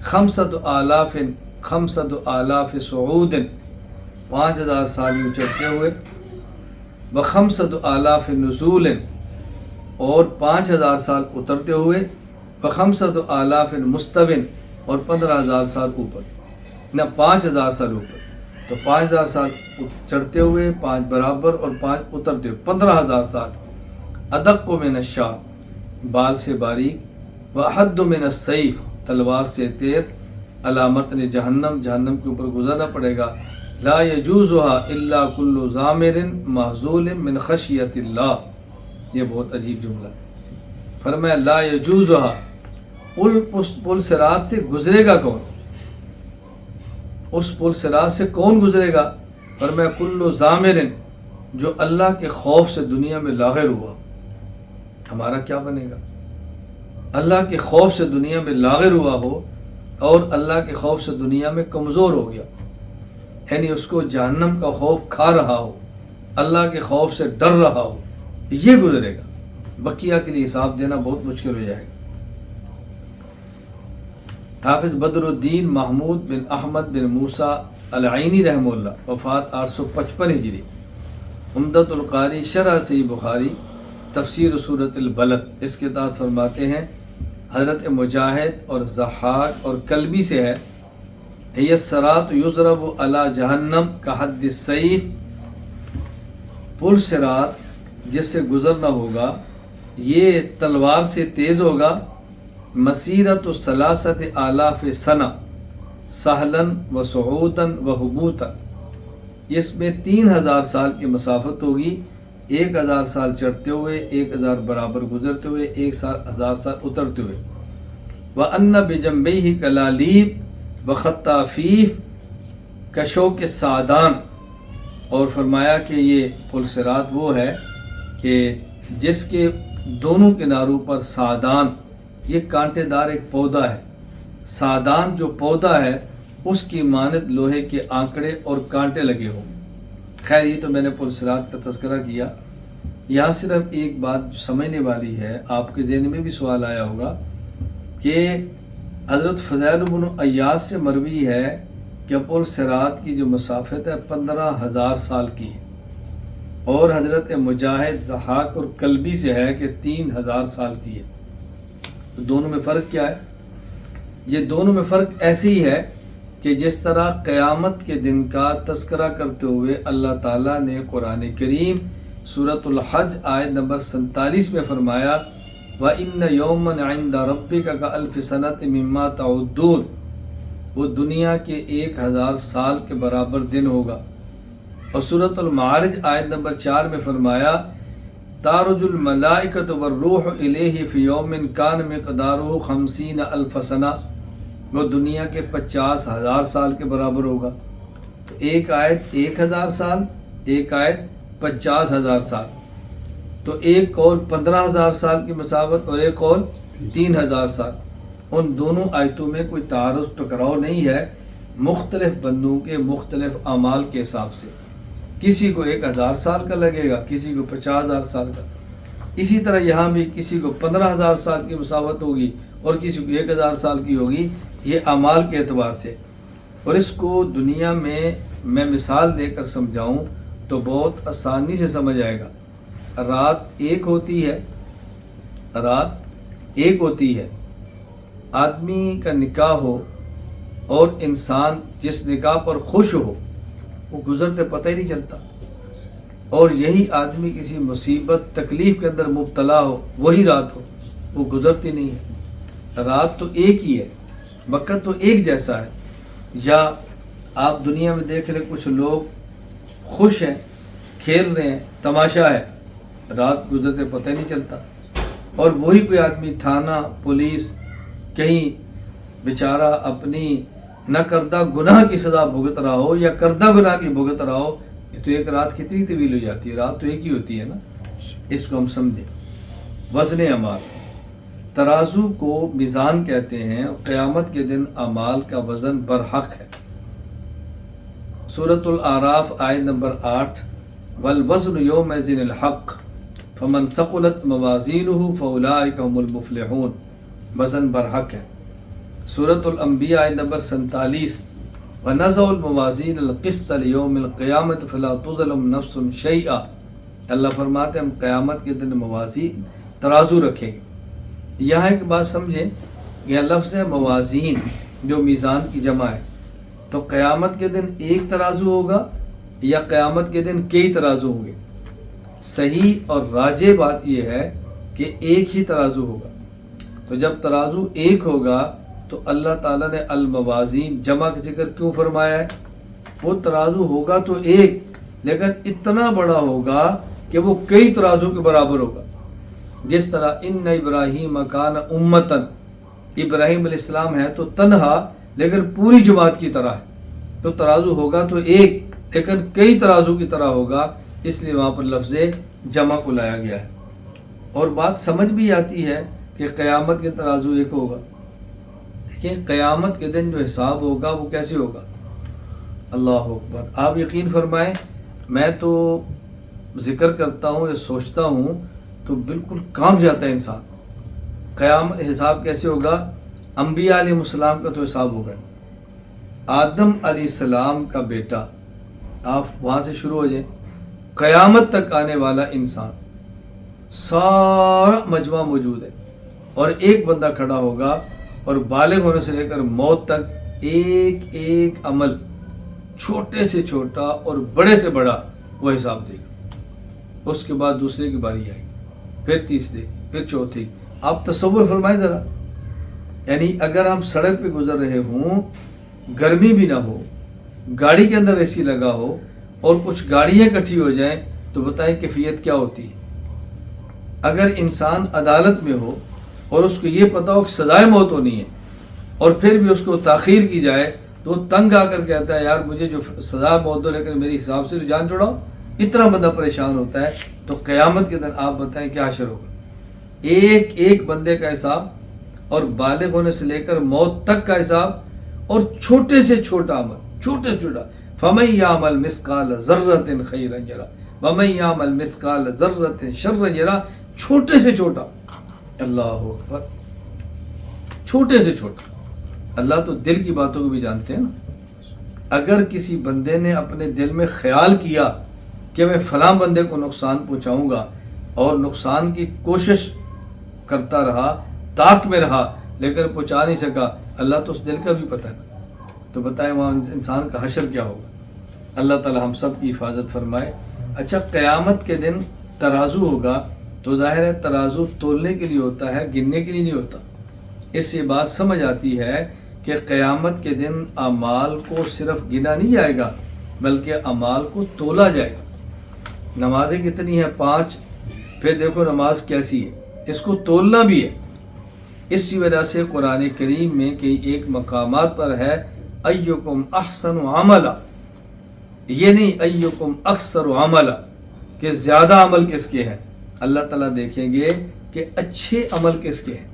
5,000 صعود، 5,000 سال یوں چڑھتے ہوئے، و5,000 نزول، اور 5,000 سال اترتے ہوئے، و5,000 مستوٍ، اور 15,000 سال اوپر، نہ 5,000 سال اوپر، تو 5,000 سال چڑھتے ہوئے، 5 برابر اور 5 اترتے ہوئے، 15,000 سال۔ ادق من الشعر، بال سے باریک، واحد من السیف، تلوار سے تیر، علامت نے جہنم، جہنم کے اوپر گزرنا پڑے گا، لا یجوزها الا کل ضامر محذول من خشیت اللہ، یہ بہت عجیب جملہ، فرمایا لا یجوزها، اس پل صراط سے گزرے گا کون، اس پل صراط سے کون گزرے گا؟ فرمایا کل ضامر، جو اللہ کے خوف سے دنیا میں لاغر ہوا، ہمارا کیا بنے گا؟ اللہ کے خوف سے دنیا میں لاغر ہوا ہو اور اللہ کے خوف سے دنیا میں کمزور ہو گیا، یعنی اس کو جہنم کا خوف کھا رہا ہو، اللہ کے خوف سے ڈر رہا ہو، یہ گزرے گا، بقیہ کے لیے حساب دینا بہت مشکل ہو جائے گا۔ حافظ بدر الدین محمود بن احمد بن موسیٰ العینی رحمہ اللہ، وفات 855 ہجری، عمدۃ القاری شرح صحیح بخاری، تفسیر سورۃ البلد، اس کے تحت فرماتے ہیں حضرت مجاہد اور ضحاک اور کلبی سے ہے، ہی الصراط یضرب علی جہنم کحد السیف، پل صراط جس سے گزرنا ہوگا یہ تلوار سے تیز ہوگا، مسیرت 3,000 سنہ سہلاً و صعوداً و حبوطاً، اس میں 3,000 سال کی مسافت ہوگی، 1,000 سال چڑھتے ہوئے، 1,000 برابر گزرتے ہوئے، 1,000 سال اترتے ہوئے، وَأَنَّ بِجَنبَيْهِ كَلَالِيب وَخَطَّافِيف کشوک سعدان، اور فرمایا کہ یہ پل صراط وہ ہے کہ جس کے دونوں کناروں پر سعدان، یہ کانٹے دار ایک پودا ہے، سعدان جو پودا ہے اس کی مانند لوہے کے آنکڑے اور کانٹے لگے ہوں۔ خیر یہ تو میں نے پل صراط کا تذکرہ کیا، یہاں صرف ایک بات جو سمجھنے والی ہے، آپ کے ذہن میں بھی سوال آیا ہوگا کہ حضرت فضیل بن ایاس سے مروی ہے کہ پل صراط کی جو مسافت ہے 15,000 سال کی ہے، اور حضرت مجاہد ضحاک اور کلبی سے ہے کہ 3,000 سال کی ہے، تو دونوں میں فرق کیا ہے؟ یہ دونوں میں فرق ایسے ہی ہے کہ جس طرح قیامت کے دن کا تذکرہ کرتے ہوئے اللہ تعالیٰ نے قرآن کریم سورۃ الحج آیت نمبر 47 میں فرمایا وَإِنَّ يَوْمًا عِنْدَ رَبِّكَ كَأَلْفِ سَنَةٍ مِّمَّا تَعُدُّونَ، وہ دنیا کے 1,000 سال کے برابر دن ہوگا، اور سورۃ المعارج آیت نمبر 4 میں فرمایا تعرج الملائکۃ والروح الیہ فی یوم کان مقدارہ 50,000 سنہ، وہ دنیا کے 50,000 سال کے برابر ہوگا۔ تو ایک آیت 1,000 سال، ایک آیت 50,000 سال، تو ایک قول 15,000 سال کی مساوت اور ایک قول 3,000 سال۔ ان دونوں آیتوں میں کوئی تعارض ٹکراؤ نہیں ہے، مختلف بندوں کے مختلف اعمال کے حساب سے، کسی کو 1,000 سال کا لگے گا، کسی کو 50,000 سال کا۔ اسی طرح یہاں بھی کسی کو 15,000 سال کی مساوت ہوگی اور کسی کو 1,000 سال کی ہوگی، یہ اعمال کے اعتبار سے۔ اور اس کو دنیا میں مثال دے کر سمجھاؤں تو بہت آسانی سے سمجھ آئے گا۔ رات ایک ہوتی ہے، آدمی کا نکاح ہو اور انسان جس نکاح پر خوش ہو وہ گزرتے پتہ ہی نہیں چلتا، اور یہی آدمی کسی مصیبت تکلیف کے اندر مبتلا ہو، وہی رات ہو، وہ گزرتی نہیں ہے۔ رات تو ایک ہی ہے، وقت تو ایک جیسا ہے۔ یا آپ دنیا میں دیکھ رہے کچھ لوگ خوش ہیں، کھیل رہے ہیں، تماشا ہے، رات گزرتے پتہ ہی نہیں چلتا، اور وہی کوئی آدمی تھانہ پولیس کہیں بیچارہ اپنی نہ کردہ گناہ کی سزا بھگت رہا ہو یا کردہ گناہ کی بھگت رہا ہو، تو ایک رات کتنی طویل ہو جاتی ہے، رات تو ایک ہی ہوتی ہے نا۔ اس کو ہم سمجھیں۔ وزن اعمال، ترازو کو میزان کہتے ہیں، اور قیامت کے دن اعمال کا وزن برحق ہے۔ سورۃ الاعراف آیت نمبر 8، والوزن یومئذ الحق فمن ثقلت موازینہ فاولئک هم المفلحون، وزن برحق ہے۔ سورۃ الانبیاء آیت نمبر 47، وَنَزَعُ الْمَوَازِينَ الْقِسْطَ لِيَوْمِ الْقِيَامَةِ فَلَا تُظْلَمُ نَفْسٌ شَيْئًا، اللہ فرماتے ہیں ہم قیامت کے دن موازین ترازو رکھیں گے۔ یہاں ایک بات سمجھیں، یہ لفظ ہے موازین جو میزان کی جمع ہے، تو قیامت کے دن ایک ترازو ہوگا یا قیامت کے دن کئی ترازو ہوں گے؟ صحیح اور راجح بات یہ ہے کہ ایک ہی ترازو ہوگا۔ تو جب ترازو ایک ہوگا تو اللہ تعالیٰ نے الموازین جمع کا ذکر کیوں فرمایا ہے؟ وہ ترازو ہوگا تو ایک، لیکن اتنا بڑا ہوگا کہ وہ کئی ترازو کے برابر ہوگا۔ جس طرح ان ابراہیم کان امتن، ابراہیم علیہ السلام ہے تو تنہا لیکن پوری جماعت کی طرح ہے، تو ترازو ہوگا تو ایک لیکن کئی ترازو کی طرح ہوگا، اس لیے وہاں پر لفظ جمع کو لایا گیا ہے۔ اور بات سمجھ بھی آتی ہے کہ قیامت کے ترازو ایک ہوگا۔ دیکھیں قیامت کے دن جو حساب ہوگا وہ کیسے ہوگا؟ اللہ اکبر! آپ یقین فرمائیں، میں تو ذکر کرتا ہوں یا سوچتا ہوں تو بالکل کانپ جاتا ہے انسان۔ قیامت حساب کیسے ہوگا؟ انبیاء علیہ السلام کا تو حساب ہوگا، آدم علیہ السلام کا بیٹا، آپ وہاں سے شروع ہو جائیں، قیامت تک آنے والا انسان، سارا مجمع موجود ہے، اور ایک بندہ کھڑا ہوگا اور بالغ ہونے سے لے کر موت تک ایک ایک عمل، چھوٹے سے چھوٹا اور بڑے سے بڑا، وہ حساب دے گا۔ اس کے بعد دوسرے کی باری آئے گی، پھر تیسرے کی، پھر چوتھی۔ آپ تصور فرمائیں ذرا، یعنی اگر ہم سڑک پہ گزر رہے ہوں، گرمی بھی نہ ہو، گاڑی کے اندر اے سی لگا ہو اور کچھ گاڑیاں اکٹھی ہو جائیں تو بتائیں کیفیت کیا ہوتی ہے۔ اگر انسان عدالت میں ہو اور اس کو یہ پتا ہو کہ سزائے موت ہونی ہے اور پھر بھی اس کو تاخیر کی جائے تو وہ تنگ آ کر کہتا ہے یار مجھے جو سزا موت دو لیکن میری حساب سے تو جان چھڑاؤ، اتنا بندہ پریشان ہوتا ہے۔ تو قیامت کے دن آپ بتائیں کیا حشر ہوگا؟ ایک ایک بندے کا حساب، اور بالغ ہونے سے لے کر موت تک کا حساب، اور چھوٹے سے چھوٹا عمل، چھوٹے سے چھوٹا، فَمَن يَعْمَلْ مِثْقَالَ ذَرَّةٍ خَيْرًا يَرَهُ وَمَن يَعْمَلْ مِثْقَالَ ذَرَّةٍ شَرًّا يَرَهُ، چھوٹے سے چھوٹا، اللہ اکبر، چھوٹے سے چھوٹا۔ اللہ تو دل کی باتوں کو بھی جانتے ہیں نا۔ اگر کسی بندے نے اپنے دل میں خیال کیا کہ میں فلاں بندے کو نقصان پہنچاؤں گا اور نقصان کی کوشش کرتا رہا، طاق میں رہا لیکن پہنچا نہیں سکا، اللہ تو اس دل کا بھی پتہ ہے، تو بتائیں وہاں انسان کا حشر کیا ہوگا؟ اللہ تعالی ہم سب کی حفاظت فرمائے۔ اچھا، قیامت کے دن ترازو ہوگا تو ظاہر ہے ترازو تولنے کے لیے ہوتا ہے، گننے کے لیے نہیں ہوتا۔ اس سے بات سمجھ آتی ہے کہ قیامت کے دن اعمال کو صرف گنا نہیں جائے گا بلکہ اعمال کو تولا جائے گا۔ نمازیں کتنی ہیں؟ 5، پھر دیکھو نماز کیسی ہے، اس کو تولنا بھی ہے۔ اسی وجہ سے قرآن کریم میں کئی ایک مقامات پر ہے ایکم احسن عملا، یہ نہیں ایکم اکثر عملا کہ زیادہ عمل کس کے ہیں۔ اللہ تعالیٰ دیکھیں گے کہ اچھے عمل کس کے ہیں۔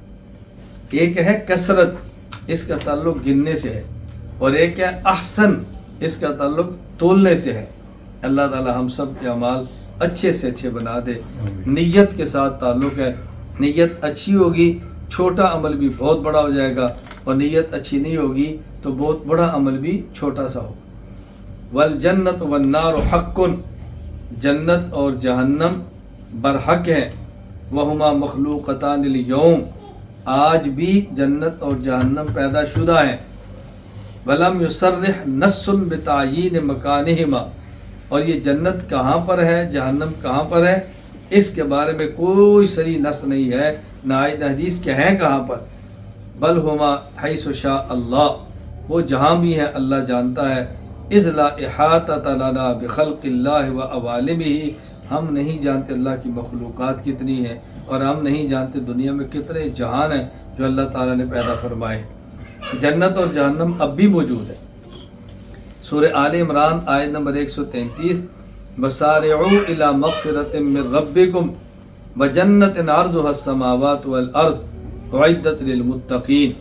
ایک ہے کثرت، اس کا تعلق گننے سے ہے، اور ایک ہے احسن، اس کا تعلق تولنے سے ہے۔ اللہ تعالیٰ ہم سب کے اعمال اچھے سے اچھے بنا دے۔ نیت کے ساتھ تعلق ہے، نیت اچھی ہوگی چھوٹا عمل بھی بہت بڑا ہو جائے گا، اور نیت اچھی نہیں ہوگی تو بہت بڑا عمل بھی چھوٹا سا ہو۔ والجنت والنار حق، جنت اور جہنم برحق ہے۔ وہما مخلوقتان اليوم، آج بھی جنت اور جہنم پیدا شدہ ہیں۔ ولم یصرح نص بتعیین مکانہما، اور یہ جنت کہاں پر ہے جہنم کہاں پر ہے اس کے بارے میں کوئی صریح نص نہیں ہے، نہ آیت حدیث کے ہیں کہاں پر۔ بل ہما حیث شاء اللہ، وہ جہاں بھی ہے اللہ جانتا ہے۔ اذ لا احاطۃ لنا بخلق اللہ و عوالمہ، ہم نہیں جانتے اللہ کی مخلوقات کتنی ہیں، اور ہم نہیں جانتے دنیا میں کتنے جہان ہیں جو اللہ تعالیٰ نے پیدا فرمائے۔ جنت اور جہنم اب بھی موجود ہے۔ سورہ آل عمران آیت نمبر 133، وسارعوا الی مغفرۃ من ربکم وجنۃ عرضها السماوات والارض اعدت للمتقین،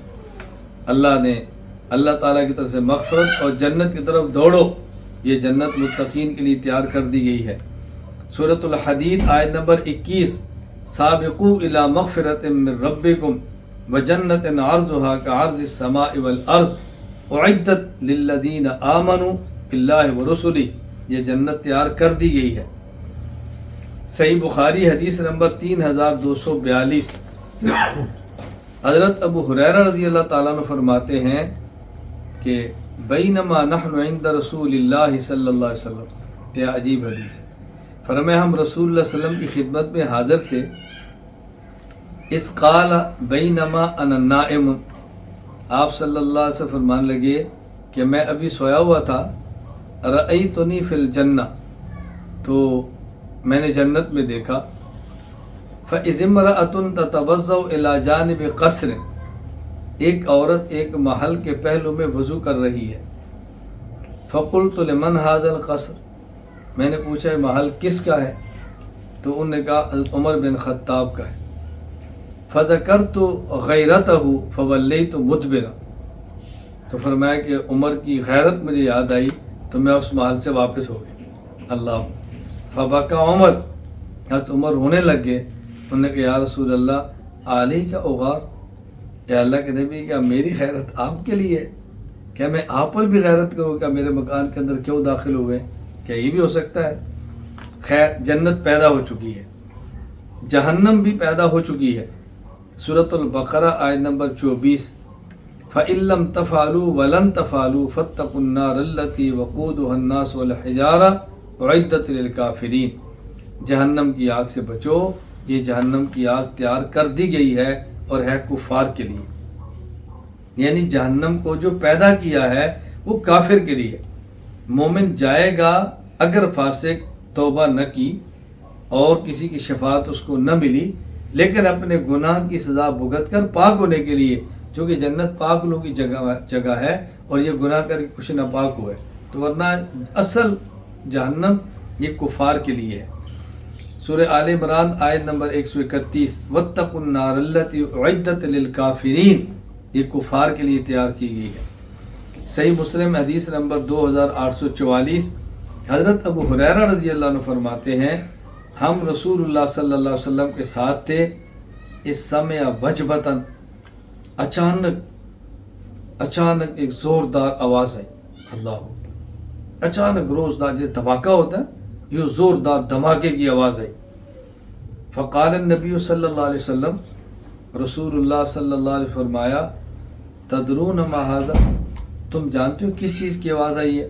اللہ تعالیٰ کی طرف سے مغفرت اور جنت کی طرف دوڑو، یہ جنت متقین کے لیے تیار کر دی گئی ہے۔ سورۃ الحدید آیت نمبر 21، سابقوا الی مغفرۃ من ربکم وجنۃ عرضها كعرض السماء والارض اعدت للذین آمنوا باللہ ورسلہ، یہ جنت تیار کر دی گئی ہے۔ صحیح بخاری حدیث نمبر 3242، حضرت ابو ہریرہ رضی اللہ تعالیٰ عنہ فرماتے ہیں کہ بینما نحن عند رسول اللہ صلی اللہ علیہ وسلم، کیا عجیب حدیث ہے، فرمایا ہم رسول اللہ صلی اللہ علیہ وسلم کی خدمت میں حاضر تھے، اس قال بینما انا نائم، آپ صلی اللہ علیہ وسلم فرمانے لگے کہ میں ابھی سویا ہوا تھا، رأیتنی فی الجنہ، تو میں نے جنت میں دیکھا، فإذ امرأة تتوضأ إلى جانب قصر، ایک عورت ایک محل کے پہلو میں وضو کر رہی ہے، فقلت لمن هذا القصر، میں نے پوچھا یہ محل کس کا ہے، تو انہوں نے کہا حضرت عمر بن خطاب کا ہے، فذکرت غیرتہ فولیت مدبرا، تو فرمایا کہ عمر کی غیرت مجھے یاد آئی تو میں اس محل سے واپس ہو گیا۔ اللہ، فبکا عمر، حضرت عمر رونے لگ گئے، انہوں نے کہا یا رسول اللہ علی کا اغار، یا اللہ کے نبی کیا میری غیرت آپ کے لیے ہے، کیا میں آپ پر بھی غیرت کروں، کیا میرے مکان کے اندر کیوں داخل ہوئے، کیا یہ بھی ہو سکتا ہے؟ خیر، جنت پیدا ہو چکی ہے، جہنم بھی پیدا ہو چکی ہے۔ سورۃ البقرہ آیت نمبر 24، فَإِن لَّمْ تَفْعَلُوا وَلَن تَفْعَلُوا فَاتَّقُوا النَّارَ الَّتِي وَقُودُهَا النَّاسُ وَالْحِجَارَةُ أُعِدَّتْ لِلْكَافِرِينَ، جہنم کی آگ سے بچو، یہ جہنم کی آگ تیار کر دی گئی ہے اور ہے کفار کے لیے، یعنی جہنم کو جو پیدا کیا ہے وہ کافر کے لیے۔ مومن جائے گا اگر فاسق توبہ نہ کی اور کسی کی شفاعت اس کو نہ ملی، لیکن اپنے گناہ کی سزا بھگت کر پاک ہونے کے لیے، چونکہ جنت پاک لوگوں کی جگہ ہے اور یہ گناہ کر کے کچھ ناپاک ہوئے، تو ورنہ اصل جہنم یہ کفار کے لیے ہے۔ سورہ آل عمران آیت نمبر 131، وَاتَّقُوا النَّارَ الَّتِي أُعِدَّتْ لِلْكَافِرِينَ، یہ کفار کے لیے تیار کی گئی ہے۔ صحیح مسلم حدیث نمبر 2844، حضرت ابو ہریرہ رضی اللہ عنہ فرماتے ہیں ہم رسول اللہ صلی اللہ علیہ وسلم کے ساتھ تھے، اس سمع وجبتاً، اچانک ایک زوردار آواز آئی، اللہ، اچانک روزدار جیسے دھماکہ ہوتا ہے، یہ زوردار دھماکے کی آواز آئی۔ فقال النبی صلی اللہ علیہ وسلم، رسول اللہ صلی اللہ علیہ وسلم فرمایا، تدرون ما ھذا، تم جانتے ہو کس چیز کی آواز آئی ہے؟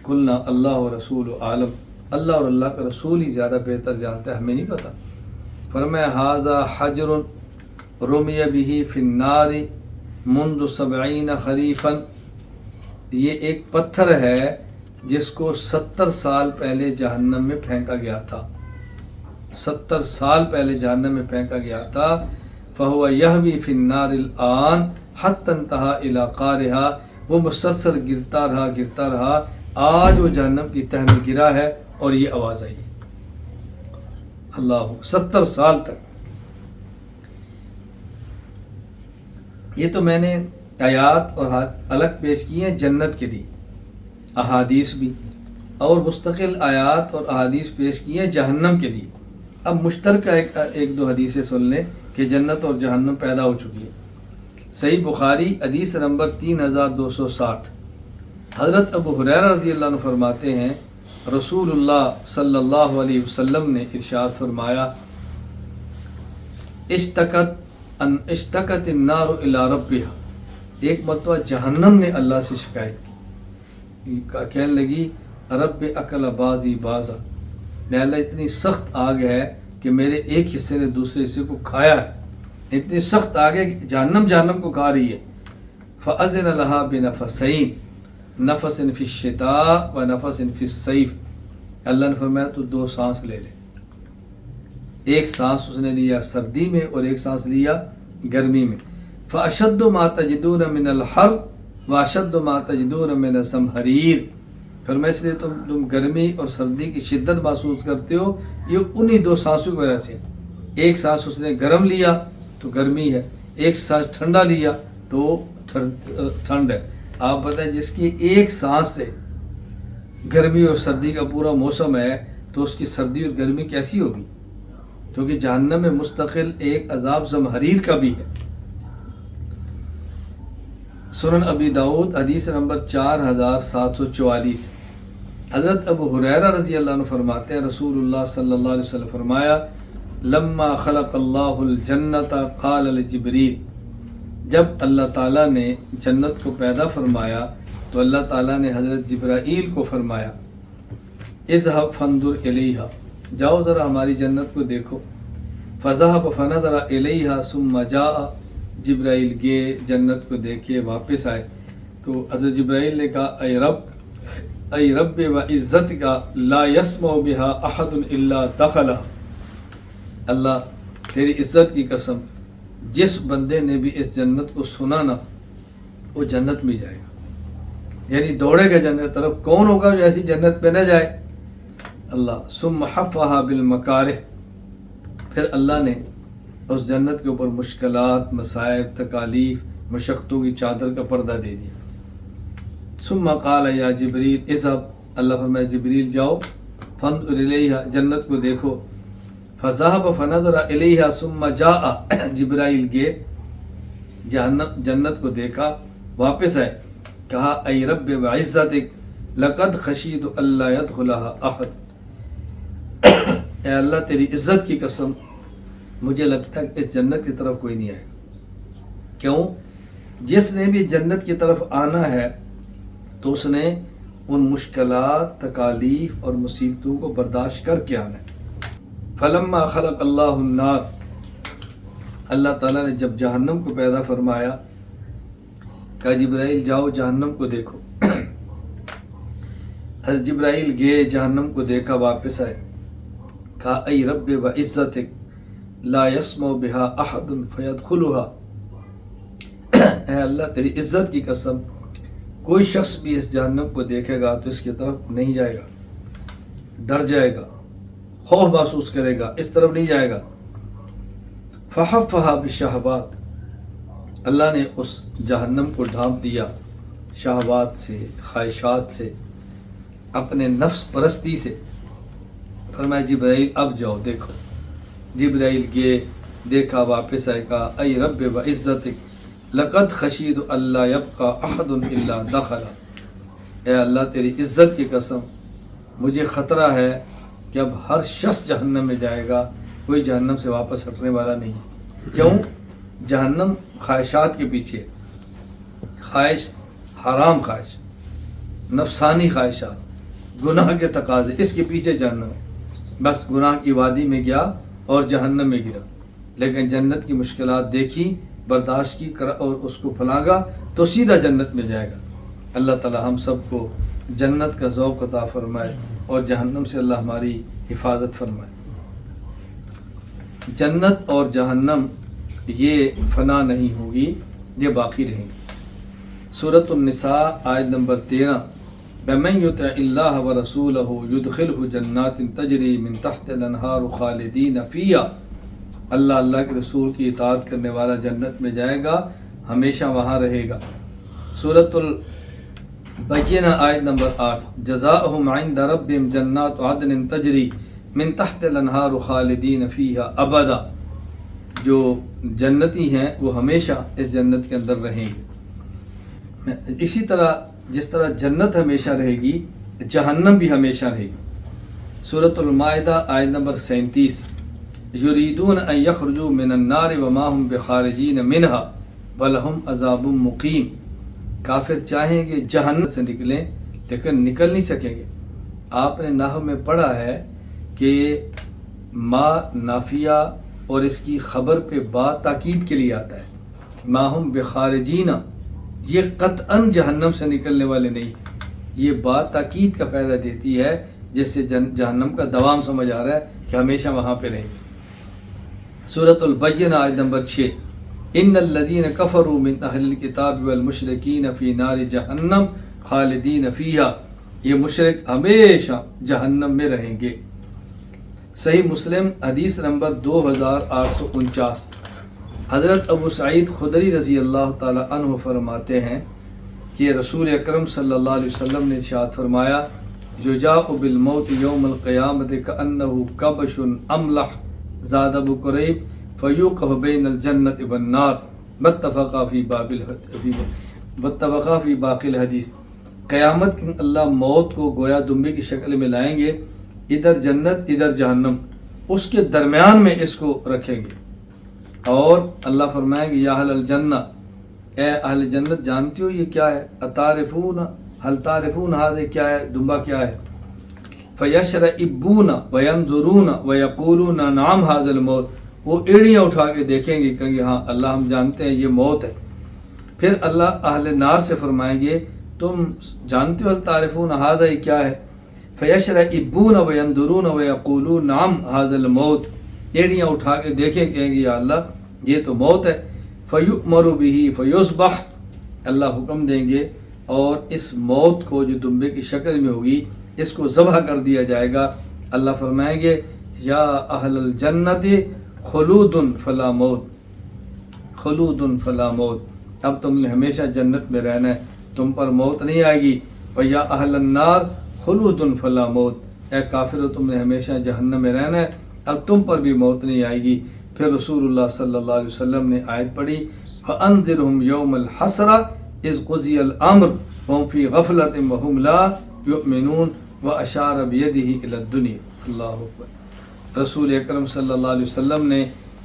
قلنا اللہ و رسول عالم، اللہ اور اللہ کا رسول ہی زیادہ بہتر جانتا ہے، ہمیں نہیں پتہ۔ فرمایا ھذا حجر رمی بہ فی النار منذ 70 خریفا، یہ ایک پتھر ہے جس کو 70 سال پہلے جہنم میں پھینکا گیا تھا۔ 70 سال پہلے جہنم میں پھینکا گیا تھا. فہو یہوی فی النار الآن حتی انتہا الی قعرہا، وہ مسلسل گرتا رہا، آج وہ جہنم کی تہ میں گرا ہے اور یہ آواز آئی. اللہ، 70 سال تک. یہ تو میں نے آیات اور الگ پیش کی ہیں جنت کے لیے، احادیث بھی، اور مستقل آیات اور احادیث پیش کی ہیں جہنم کے لیے. اب مشترکہ ایک دو حدیثیں سن لیں کہ جنت اور جہنم پیدا ہو چکی ہے. صحیح بخاری حدیث نمبر 3260، حضرت ابو ہریرہ رضی اللہ عنہ فرماتے ہیں رسول اللہ صلی اللہ علیہ وسلم نے ارشاد فرمایا، اشتکت النار الی ربہا، ایک مرتبہ جہنم نے اللہ سے شکایت کی، کہنے لگی رب اکل بازی بازا، میں اللہ اتنی سخت آگ ہے کہ میرے ایک حصے نے دوسرے حصے کو کھایا ہے، اتنی سخت آگ ہے کہ جہنم کو کھا رہی ہے. فأذن لها بنفسین، نفس فی الشتاء و نفس فی الصیف، اللہ نے فرمایا تو 2 سانس لے لے. ایک سانس اس نے لیا سردی میں اور ایک سانس لیا گرمی میں. فأشد ما تجدون من الحر واشد ما تجدون من الزمہریر، فرمایا اس لیے تم گرمی اور سردی کی شدت محسوس کرتے ہو، یہ انہی 2 سانسوں کی وجہ سے. ایک سانس اس نے گرم لیا تو گرمی ہے، ایک سانس ٹھنڈا لیا تو ٹھنڈ ہے. آپ بتائیں جس کی ایک سانس سے گرمی اور سردی کا پورا موسم ہے تو اس کی سردی اور گرمی کیسی ہوگی؟ کیونکہ جہنم میں مستقل ایک عذاب زمہریر کا بھی ہے. سنن ابی داؤد حدیث نمبر 4744، حضرت ابو ہریرہ رضی اللہ عنہ فرماتے ہیں رسول اللہ صلی اللہ علیہ وسلم فرمایا، لما خلق اللہ الجنت قال لجبریل، جب اللہ تعالیٰ نے جنت کو پیدا فرمایا تو اللہ تعالیٰ نے حضرت جبرائیل کو فرمایا، اذهب فانظر الیہا، جاؤ ذرا ہماری جنت کو دیکھو. فذهب فنظر الیہا ثم جاء، جبرائیل گئے جنت کو دیکھے واپس آئے. تو حضرت جبرائیل نے کہا اے رب و عزت کا لا یسمع بها احد الا دخلہ، اللہ تیری عزت کی قسم جس بندے نے بھی اس جنت کو سنا نا وہ جنت میں جائے گا، یعنی دوڑے گا جنت طرف. کون ہوگا جو ایسی جنت پہ نہ جائے؟ اللہ. ثم حفها بالمکارہ، پھر اللہ نے اس جنت کے اوپر مشکلات، مصائب، تکالیف، مشقتوں کی چادر کا پردہ دے دیا. ثم قال یا جبریل اذهب، اللہ فرمایا جبریل جاؤ، فانظر الیہا، جنت کو دیکھو. فذهب فنظر الیہا ثم جاء، جبرائیل گئے جنت کو دیکھا واپس آئے. کہا اے رب وعزتک لقد خشیت الا يدخلها احد، اے اللہ تیری عزت کی قسم مجھے لگتا ہے کہ اس جنت کی طرف کوئی نہیں آئے گا. کیوں؟ جس نے بھی جنت کی طرف آنا ہے تو اس نے ان مشکلات، تکالیف اور مصیبتوں کو برداشت کر کے آنا ہے. فلما خلق اللہ النار، اللہ تعالیٰ نے جب جہنم کو پیدا فرمایا کہا جبرائیل جاؤ جہنم کو دیکھو. حضرت جبرائیل گئے جہنم کو دیکھا واپس آئے. کہا اے رب و عزتک لا یسمع بها احد فیدخلها، اے اللہ تیری عزت کی قسم کوئی شخص بھی اس جہنم کو دیکھے گا تو اس کی طرف نہیں جائے گا، ڈر جائے گا، خوف محسوس کرے گا، اس طرف نہیں جائے گا. فحفها بالشہوات، اللہ نے اس جہنم کو ڈھانپ دیا شہوات سے، خواہشات سے، اپنے نفس پرستی سے. فرمایا جبرائیل اب جاؤ دیکھو. جبرائیل گئے دیکھا واپس آئے. کہا اے رب و عزتک لقد خشید اللہ یبقى احد الا دخل، اے اللہ تیری عزت کی قسم مجھے خطرہ ہے کہ اب ہر شخص جہنم میں جائے گا، کوئی جہنم سے واپس ہٹنے والا نہیں. کیوں؟ جہنم خواہشات کے پیچھے، خواہش، حرام خواہش، نفسانی خواہشات، گناہ کے تقاضے، اس کے پیچھے جہنم ہے. بس گناہ کی وادی میں گیا اور جہنم میں گرا، لیکن جنت کی مشکلات دیکھی، برداشت کی اور اس کو پھلانگا تو سیدھا جنت میں جائے گا. اللہ تعالی ہم سب کو جنت کا ذوق عطا فرمائے اور جہنم سے اللہ ہماری حفاظت فرمائے. جنت اور جہنم یہ فنا نہیں ہوگی، یہ باقی رہیں گی۔ سورۃ النساء آیت نمبر 13، وَمَن يُطِعِ اللَّهَ وَرَسُولَهُ يُدْخِلْهُ جَنَّاتٍ تَجْرِي مِن تَحْتِهَا الْأَنْهَارُ خَالِدِينَ فِيهَا، اللہ کے رسول کی اطاعت کرنے والا جنت میں جائے گا، ہمیشہ وہاں رہے گا۔ سورۃ البینہ آیت نمبر 8، جزاؤہم عند ربہم جنات عدن تجری من تحت الانہار خالدین فیہا ابدا، جو جنتی ہیں وہ ہمیشہ اس جنت کے اندر رہیں گے۔ اسی طرح جس طرح جنت ہمیشہ رہے گی، جہنم بھی ہمیشہ رہے گی۔ سورۃ المائدہ آیت نمبر 37، یریدون ان یخرجوا من النار وما هم بخارجین منها ولہم عذاب مقیم، کافر چاہیں گے جہنم سے نکلیں لیکن نکل نہیں سکیں گے۔ آپ نے نحو میں پڑھا ہے کہ ما نافیہ اور اس کی خبر پہ با تاکید کے لیے آتا ہے۔ ما ہم بخارجین، یہ قطعاً جہنم سے نکلنے والے نہیں، یہ بات تاکید کا فائدہ دیتی ہے، جس سے جہنم کا دوام سمجھ آ رہا ہے کہ ہمیشہ وہاں پہ رہیں گے۔ سورۃ البینہ آیت نمبر 6، ان الذین کفروا من اہل الکتاب والمشرکین فی نار جہنم خالدین فیہا، یہ مشرک ہمیشہ جہنم میں رہیں گے۔ صحیح مسلم حدیث نمبر 2849، حضرت ابو سعید خدری رضی اللہ تعالی عنہ فرماتے ہیں کہ رسول اکرم صلی اللہ علیہ وسلم نے ارشاد فرمایا، یجاء بالموت یوم القیامت کأنہ کبش املح زاد ابو قریب فیوقف بین الجنت والنار، متفقہ فی باقی الحدیث۔ قیامت کے اللہ موت کو گویا دمبے کی شکل میں لائیں گے، ادھر جنت ادھر جہنم، اس کے درمیان میں اس کو رکھیں گے، اور اللہ فرمائیں گے یا اہل الجنہ، اے اہل جنت جانتی ہو یہ کیا ہے؟ اتعرفون هل تعرفون هذا، کیا ہے دمبا کیا ہے؟ فیشرئبون وینظرون ویقولون نعم هذا الموت، وہ ایڑیاں اٹھا کے دیکھیں گے، کہیں گے ہاں اللہ ہم جانتے ہیں یہ موت ہے۔ پھر اللہ اہل نار سے فرمائیں گے تم جانتے ہو هل تعرفون هذا یہ کیا ہے؟ فیشرئبون وینظرون ویقولون نعم هذا الموت، ایڑیاں اٹھا کے دیکھیں، کہیں گے یا اللہ یہ تو موت ہے۔ فیؤمر به فیذبح، اللہ حکم دیں گے اور اس موت کو جو دمبے کی شکل میں ہوگی اس کو ذبح کر دیا جائے گا۔ اللہ فرمائیں گے یا اہل الجنت خلود فلا موت، خلود فلا موت، اب تم نے ہمیشہ جنت میں رہنا ہے، تم پر موت نہیں آئے گی۔ ویا اہل النار خلود فلا موت، اے کافرو تم نے ہمیشہ جہنم میں رہنا ہے، اب تم پر بھی موت نہیں آئے گی۔ پھر رسول اللہ صلی اللہ علیہ وسلم نے آیت پڑھی فَأَنذِرْهُمْ يَوْمَ الْحَسْرَةِ إِذْ قُضِيَ الْأَمْرُ وَهُمْ فِي غَفْلَةٍ وَهُمْ لَا يُؤْمِنُونَ وَأَشَارَ بِيَدِهِ إِلَى الدُّنْيَا۔ اللہ اکبر۔ رسول اکرم صلی اللہ علیہ وسلم نے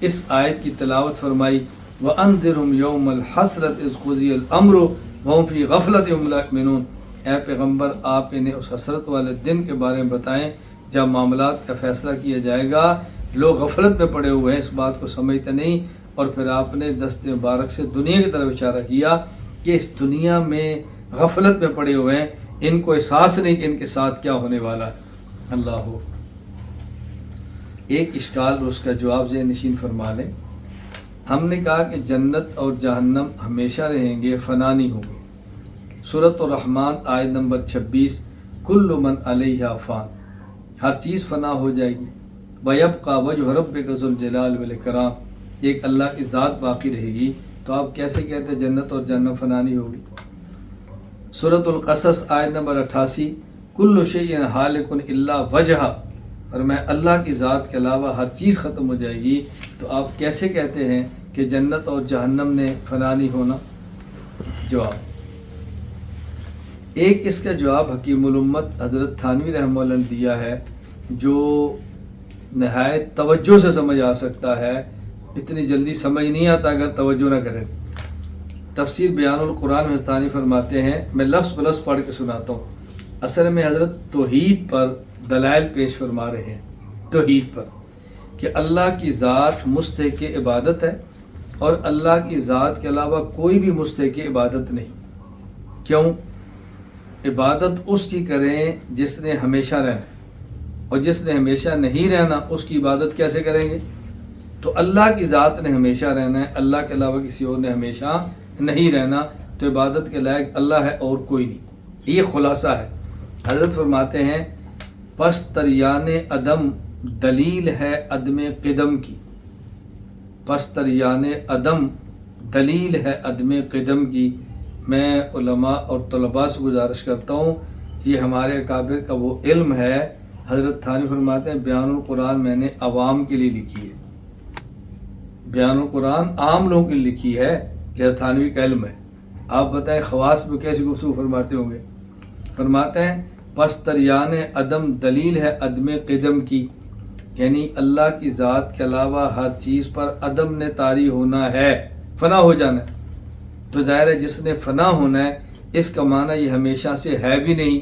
اس آیت کی تلاوت فرمائی وَأَنذِرْهُمْ يَوْمَ الْحَسْرَةِ إِذْ قُضِيَ الْأَمْرُ وَهُمْ فِي غَفْلَةٍ وَهُمْ لَا يُؤْمِنُونَ، اے پیغمبر آپ انہیں اس حسرت والے دن کے بارے میں بتائیں جب معاملات کا فیصلہ کیا جائے گا، لوگ غفلت میں پڑے ہوئے ہیں، اس بات کو سمجھتے نہیں۔ اور پھر آپ نے دست مبارک سے دنیا کی طرف اشارہ کیا کہ اس دنیا میں غفلت میں پڑے ہوئے ہیں، ان کو احساس نہیں کہ ان کے ساتھ کیا ہونے والا ہے۔ اللہ ہو ایک اشکال اور اس کا جواب ذہن نشین فرما لیں۔ ہم نے کہا کہ جنت اور جہنم ہمیشہ رہیں گے، فنا نہیں ہوں گے۔ سورۃ الرحمن آیت نمبر 26، کل من علیہا فان، ہر چیز فنا ہو جائے گی۔ وَيَبْقَى وَجْهُ رَبِّكَ ذُو الْجَلَالِ وَالْإِكْرَامِ، ایک اللہ کی ذات باقی رہے گی، تو آپ کیسے کہتے ہیں جنت اور جہنم فنا نہیں ہوگی؟ سورۃ القصص آیت نمبر 88، کل شیء ہالک الا وجہہ، اور میں اللہ کی ذات کے علاوہ ہر چیز ختم ہو جائے گی، تو آپ کیسے کہتے ہیں کہ جنت اور جہنم نے فنا نہیں ہونا؟ جواب ایک اس کا جواب حکیم الامت حضرت تھانوی رحمہ اللہ نے دیا ہے، جو نہایت توجہ سے سمجھ آ سکتا ہے، اتنی جلدی سمجھ نہیں آتا اگر توجہ نہ کریں۔ تفسیر بیان القرآن میں حضرت فرماتے ہیں، میں لفظ بلفظ پڑھ کے سناتا ہوں۔ اصل میں حضرت توحید پر دلائل پیش فرما رہے ہیں، توحید پر کہ اللہ کی ذات مستحق عبادت ہے، اور اللہ کی ذات کے علاوہ کوئی بھی مستحق عبادت نہیں۔ کیوں؟ عبادت اس کی کریں جس نے ہمیشہ رہنا ہے، اور جس نے ہمیشہ نہیں رہنا اس کی عبادت کیسے کریں گے؟ تو اللہ کی ذات نے ہمیشہ رہنا ہے، اللہ کے علاوہ کسی اور نے ہمیشہ نہیں رہنا، تو عبادت کے لائق اللہ ہے اور کوئی نہیں۔ یہ خلاصہ ہے۔ حضرت فرماتے ہیں پس تریان عدم دلیل ہے عدم قدم کی، پس تریان عدم دلیل ہے عدم قدم کی۔ میں علماء اور طلباء سے گزارش کرتا ہوں، یہ ہمارے اکابر کا وہ علم ہے۔ حضرت تھانوی فرماتے ہیں بیان القرآن میں نے عوام کے لیے لکھی ہے، بیان القرآن عام لوگوں کے لیے لکھی ہے، یہ تھانوی کا علم ہے۔ آپ بتائیں خواص میں کیسی گفتگو فرماتے ہوں گے؟ فرماتے ہیں پس تریان عدم دلیل ہے عدم قدم کی، یعنی اللہ کی ذات کے علاوہ ہر چیز پر عدم نے طاری ہونا ہے، فنا ہو جانا ہے۔ تو ظاہر ہے جس نے فنا ہونا ہے اس کا معنی یہ ہمیشہ سے ہے بھی نہیں،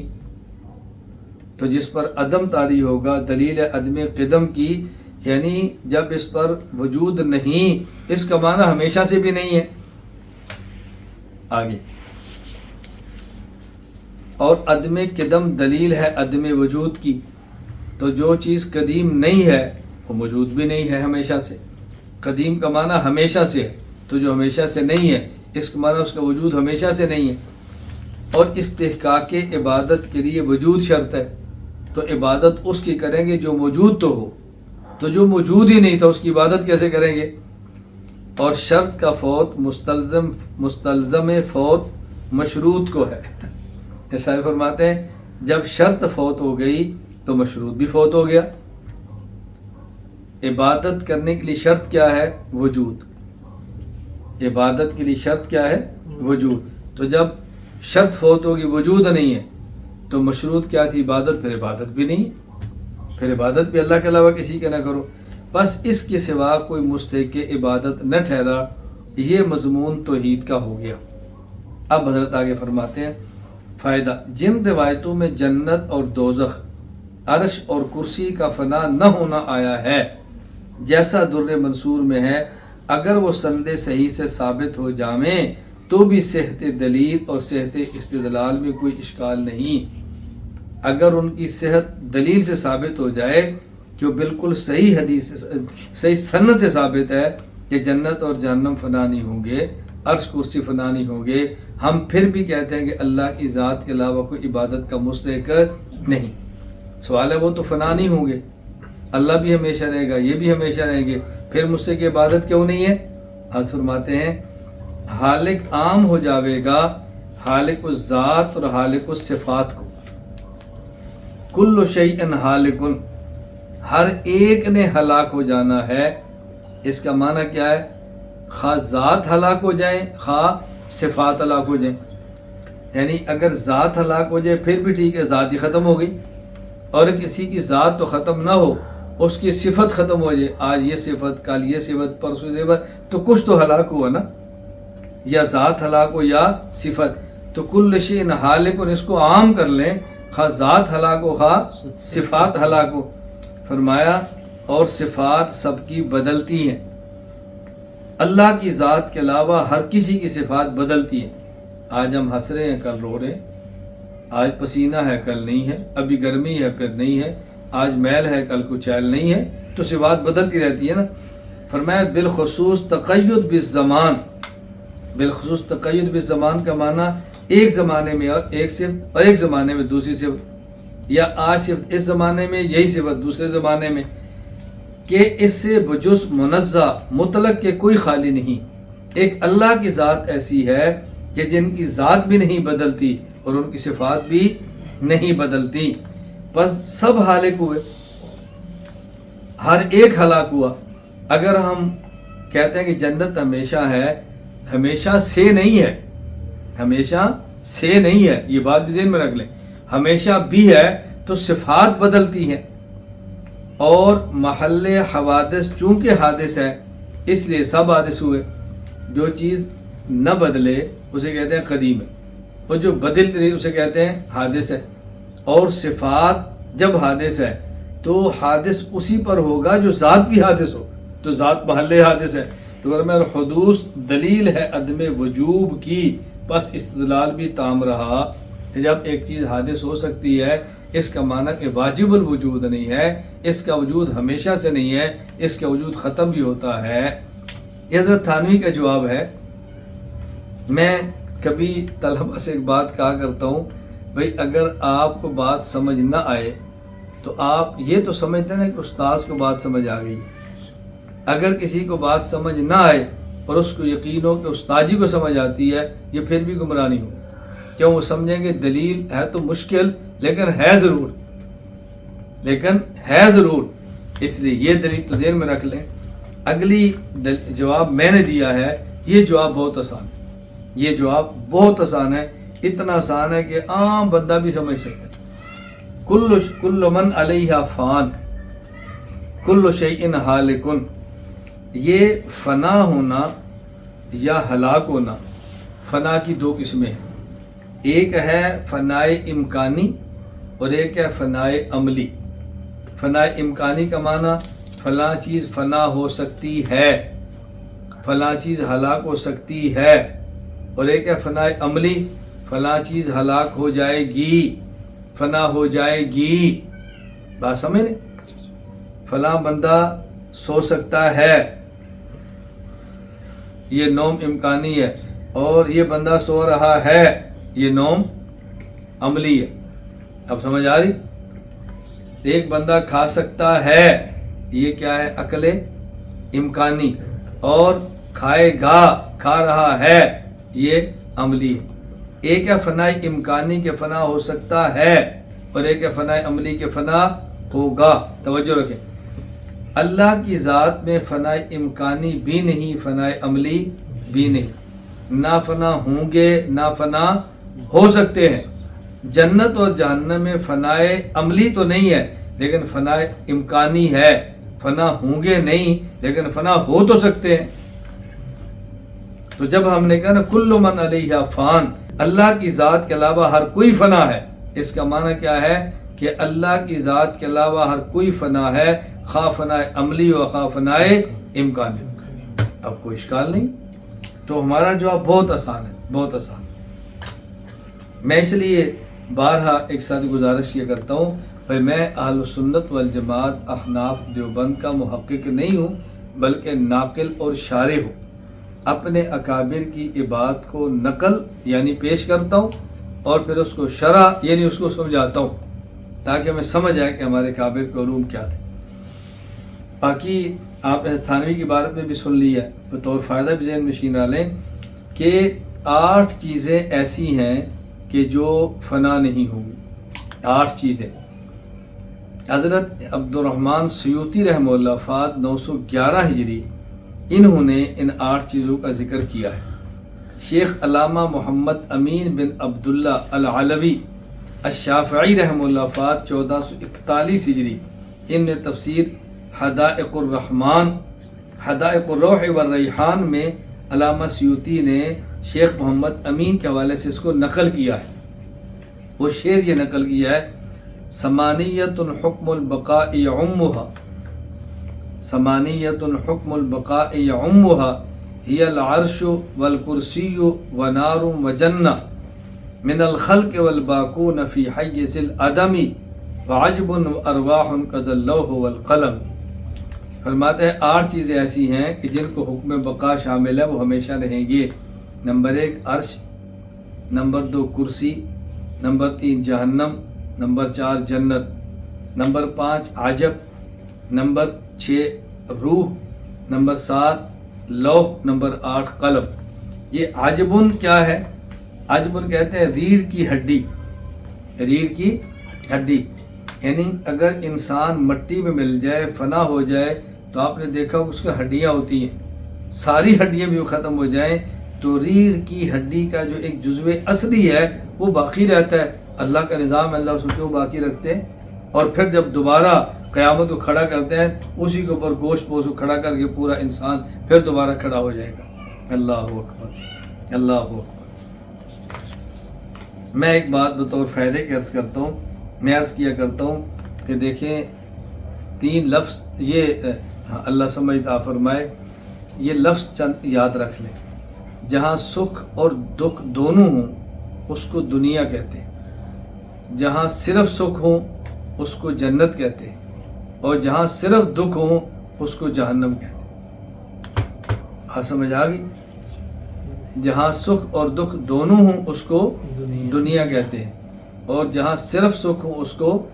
تو جس پر عدم طاری ہوگا دلیل عدم قدم کی، یعنی جب اس پر وجود نہیں اس کا معنی ہمیشہ سے بھی نہیں ہے۔ آگے اور عدم قدم دلیل ہے عدم وجود کی، تو جو چیز قدیم نہیں ہے وہ موجود بھی نہیں ہے ہمیشہ سے۔ قدیم کا معنی ہمیشہ سے ہے، تو جو ہمیشہ سے نہیں ہے اس کا معنی اس کا وجود ہمیشہ سے نہیں ہے۔ اور استحقاق عبادت کے لیے وجود شرط ہے، تو عبادت اس کی کریں گے جو موجود تو ہو، تو جو موجود ہی نہیں تھا اس کی عبادت کیسے کریں گے؟ اور شرط کا فوت مستلزم فوت مشروط کو ہے۔ ایسا فرماتے ہیں جب شرط فوت ہو گئی تو مشروط بھی فوت ہو گیا۔ عبادت کرنے کے لیے شرط کیا ہے؟ وجود۔ عبادت کے لیے شرط کیا ہے؟ وجود۔ تو جب شرط فوت ہوگی وجود نہیں ہے تو مشروط کیا تھی؟ عبادت، پھر عبادت بھی نہیں، پھر عبادت بھی اللہ کے علاوہ کسی کے نہ کرو، بس اس کے سوا کوئی مستحق عبادت نہ ٹھہرا، یہ مضمون توحید کا ہو گیا۔ اب حضرت آگے فرماتے ہیں فائدہ، جن روایتوں میں جنت اور دوزخ، عرش اور کرسی کا فنا نہ ہونا آیا ہے، جیسا در منصور میں ہے، اگر وہ سند صحیح سے ثابت ہو جامیں تو بھی صحت دلیل اور صحت استدلال میں کوئی اشکال نہیں۔ اگر ان کی صحت دلیل سے ثابت ہو جائے کہ وہ بالکل صحیح حدیث صحیح سند سے ثابت ہے کہ جنت اور جہنم فنا نہیں ہوں گے، عرش کرسی فنا نہیں ہوں گے، ہم پھر بھی کہتے ہیں کہ اللہ کی ذات کے علاوہ کوئی عبادت کا مستحق نہیں۔ سوال ہے وہ تو فنا نہیں ہوں گے، اللہ بھی ہمیشہ رہے گا، یہ بھی ہمیشہ رہیں گے، پھر مجھ سے کہ عبادت کیوں نہیں ہے؟ آج فرماتے ہیں حالق عام ہو جاوے گا حالق الذات اور حالق الصفات کو، کل شیء حالق، ہر ایک نے ہلاک ہو جانا ہے۔ اس کا معنی کیا ہے؟ خواہ ذات ہلاک ہو جائیں خواہ صفات ہلاک ہو جائیں، یعنی اگر ذات ہلاک ہو جائے پھر بھی ٹھیک ہے، ذات ہی ختم ہو گئی، اور کسی کی ذات تو ختم نہ ہو، اس کی صفت ختم ہو جائے، آج یہ صفت کل یہ صفت پرسوں یہ صفت، تو کچھ تو ہلاک ہوا نا، یا ذات ہلاک ہو یا صفت، تو کل شیء حالق، اور اس کو عام کر لیں، خواہ ذات ہلاک ہو خواہ صفات ہلاک ہو۔ فرمایا اور صفات سب کی بدلتی ہیں، اللہ کی ذات کے علاوہ ہر کسی کی صفات بدلتی ہیں۔ آج ہم ہنس رہے ہیں کل رو رہے ہیں، آج پسینہ ہے کل نہیں ہے، ابھی گرمی ہے پھر نہیں ہے، آج میل ہے کل کو چیل نہیں ہے، تو صفات بدلتی رہتی ہے نا۔ فرمایا بالخصوص تقید بالزمان، بالخصوص تقید بالزمان کا معنی ایک زمانے میں ایک صفت اور ایک زمانے میں دوسری صفت، یا آج صفت اس زمانے میں یہی صفت دوسرے زمانے میں، کہ اس سے بجز منزہ مطلق کے کوئی خالی نہیں۔ ایک اللہ کی ذات ایسی ہے کہ جن کی ذات بھی نہیں بدلتی اور ان کی صفات بھی نہیں بدلتی، بس سب ہالک ہوئے، ہر ایک ہلاک ہوا۔ اگر ہم کہتے ہیں کہ جنت ہمیشہ ہے، ہمیشہ سے نہیں ہے، ہمیشہ سے نہیں ہے، یہ بات بھی ذہن میں رکھ لیں، ہمیشہ بھی ہے تو صفات بدلتی ہیں، اور محل حوادث چونکہ حادث ہے اس لیے سب حادث ہوئے۔ جو چیز نہ بدلے اسے کہتے ہیں قدیم ہے، اور جو بدلتی رہی اسے کہتے ہیں حادث ہے۔ اور صفات جب حادث ہے تو حادث اسی پر ہوگا جو ذات بھی حادث ہو، تو ذات محل حادث ہے۔ تو فرمایا الحدوث دلیل ہے عدم وجوب کی، بس استدلال بھی تام رہا کہ جب ایک چیز حادث ہو سکتی ہے اس کا معنی کہ واجب الوجود نہیں ہے، اس کا وجود ہمیشہ سے نہیں ہے، اس کا وجود ختم بھی ہوتا ہے۔ حضرت تھانوی کا جواب ہے، میں کبھی طلبہ سے ایک بات کہا کرتا ہوں، بھئی اگر آپ کو بات سمجھ نہ آئے تو آپ یہ تو سمجھتے ہیں کہ استاذ کو بات سمجھ آ گئی۔ اگر کسی کو بات سمجھ نہ آئے اور اس کو یقین ہو کہ استاد جی کو سمجھ آتی ہے، یہ پھر بھی گمراہ نہیں ہو، کیوں؟ وہ سمجھیں گے دلیل ہے تو مشکل لیکن ہے ضرور، اس لیے یہ دلیل تو ذہن میں رکھ لیں۔ اگلی جواب میں نے دیا ہے، یہ جواب بہت آسان ہے، اتنا آسان ہے کہ عام بندہ بھی سمجھ سکتا ہے۔ کل من علیہا فان کل شیء ہالک، یہ فنا ہونا یا ہلاک ہونا، فنا کی دو قسمیں ہیں، ایک ہے فنائے امکانی اور ایک ہے فنائے عملی۔ فنائے امکانی کا معنی فلاں چیز فنا ہو سکتی ہے، فلاں چیز ہلاک ہو سکتی ہے، اور ایک ہے فنائے عملی، فلاں چیز ہلاک ہو جائے گی، فنا ہو جائے گی۔ بات سمجھ لیں؟ فلاں بندہ سو سکتا ہے، یہ نوم امکانی ہے، اور یہ بندہ سو رہا ہے، یہ نوم عملی ہے۔ اب سمجھ آ رہی؟ ایک بندہ کھا سکتا ہے، یہ کیا ہے؟ عقل امکانی، اور کھائے گا، کھا رہا ہے، یہ عملی ہے۔ ایک ہے فنائے امکانی کے فنا ہو سکتا ہے، اور ایک ہے فنائے عملی کے فنا ہوگا۔ توجہ رکھیں، اللہ کی ذات میں فنائے امکانی بھی نہیں، فنائے عملی بھی نہیں، نہ فنا ہوں گے نہ فنا ہو سکتے ہیں۔ جنت اور جہنم میں فنائے عملی تو نہیں ہے لیکن فنائے امکانی ہے، فنا ہوں گے نہیں لیکن فنا ہو تو سکتے ہیں۔ تو جب ہم نے کہا نا کل من علیہا فان، اللہ کی ذات کے علاوہ ہر کوئی فنا ہے، اس کا معنی کیا ہے کہ اللہ کی ذات کے علاوہ ہر کوئی فنا ہے، خواہ فنائے عملی و خواہ فنائے امکانی۔ اب کوئی اشکال نہیں، تو ہمارا جواب بہت آسان ہے، بہت آسان۔ میں اس لیے بارہا ایک ساتھ گزارش کیا کرتا ہوں، بھائی میں اہل سنت والجماعت احناف دیوبند کا محقق نہیں ہوں بلکہ ناقل اور شارح ہوں، اپنے اکابر کی عبادت کو نقل یعنی پیش کرتا ہوں اور پھر اس کو شرح یعنی اس کو سمجھاتا ہوں تاکہ ہمیں سمجھ آئے کہ ہمارے اکابر کے علوم کیا تھے۔ باقی آپ نے تھانوی کی عبارت میں بھی سن لی ہے، بطور فائدہ بھی ذہن نشین ڈالیں کہ 8 چیزیں ایسی ہیں کہ جو فنا نہیں ہوں گی۔ 8 چیزیں حضرت عبد الرحمن سیوطی رحمہ اللہ وفات 911 ہجری، انہوں نے ان 8 چیزوں کا ذکر کیا ہے۔ شیخ علامہ محمد امین بن عبداللہ العلوی الشافعی رحمہ اللہ وفات 1441 ہجری، ان نے تفسیر حدائق الرحمن حدائق الروح والریحان میں علامہ سیوطی نے شیخ محمد امین کے حوالے سے اس کو نقل کیا ہے۔ وہ شعر یہ نقل کیا ہے، ثمانیۃ حکم البقاء یعمھا، ثمانیۃ حکم البقاء یعمھا ہی العرش والکرسی ونار وجنہ من الخلق والباقون فی حیز العدم وعجب وارواح قد اللوح والقلم۔ فرماتے ہیں 8 چیزیں ایسی ہیں کہ جن کو حکم بقا شامل ہے، وہ ہمیشہ رہیں گے۔ نمبر 1 عرش، نمبر 2 کرسی، نمبر 3 جہنم، نمبر 4 جنت، نمبر 5 عجب، نمبر 6 روح، نمبر 7 لوح، نمبر 8 قلم۔ یہ عجبن کیا ہے؟ عجبن کہتے ہیں ریڑھ کی ہڈی، ریڑھ کی ہڈی، یعنی اگر انسان مٹی میں مل جائے، فنا ہو جائے، تو آپ نے دیکھا اس کا ہڈیاں ہوتی ہیں، ساری ہڈیاں بھی ختم ہو جائیں تو ریڑھ کی ہڈی کا جو ایک جزو اصلی ہے وہ باقی رہتا ہے۔ اللہ کا نظام ہے، اللہ اس کو باقی رکھتے ہیں، اور پھر جب دوبارہ قیامت کو کھڑا کرتے ہیں اسی کے اوپر گوشت پوش کو کھڑا کر کے پورا انسان پھر دوبارہ کھڑا ہو جائے گا۔ اللہ اکبر، اللہ اکبر۔ میں ایک بات بطور فائدے کے عرض کرتا ہوں، میں عرض کیا کرتا ہوں کہ دیکھیں 3 لفظ یہ اللہ سمجھ عطا فرمائے، یہ لفظ چند یاد رکھ لیں، جہاں سکھ اور دکھ دونوں ہوں اس کو دنیا کہتے ہیں، جہاں صرف سکھ ہوں اس کو جنت کہتے ہیں، اور جہاں صرف دکھ ہوں اس کو جہنم کہتے ہیں۔ آپ سمجھ آ گئی؟ جہاں سکھ اور دکھ دونوں ہوں اس کو دنیا کہتے ہیں، اور جہاں صرف سکھ ہوں اس کو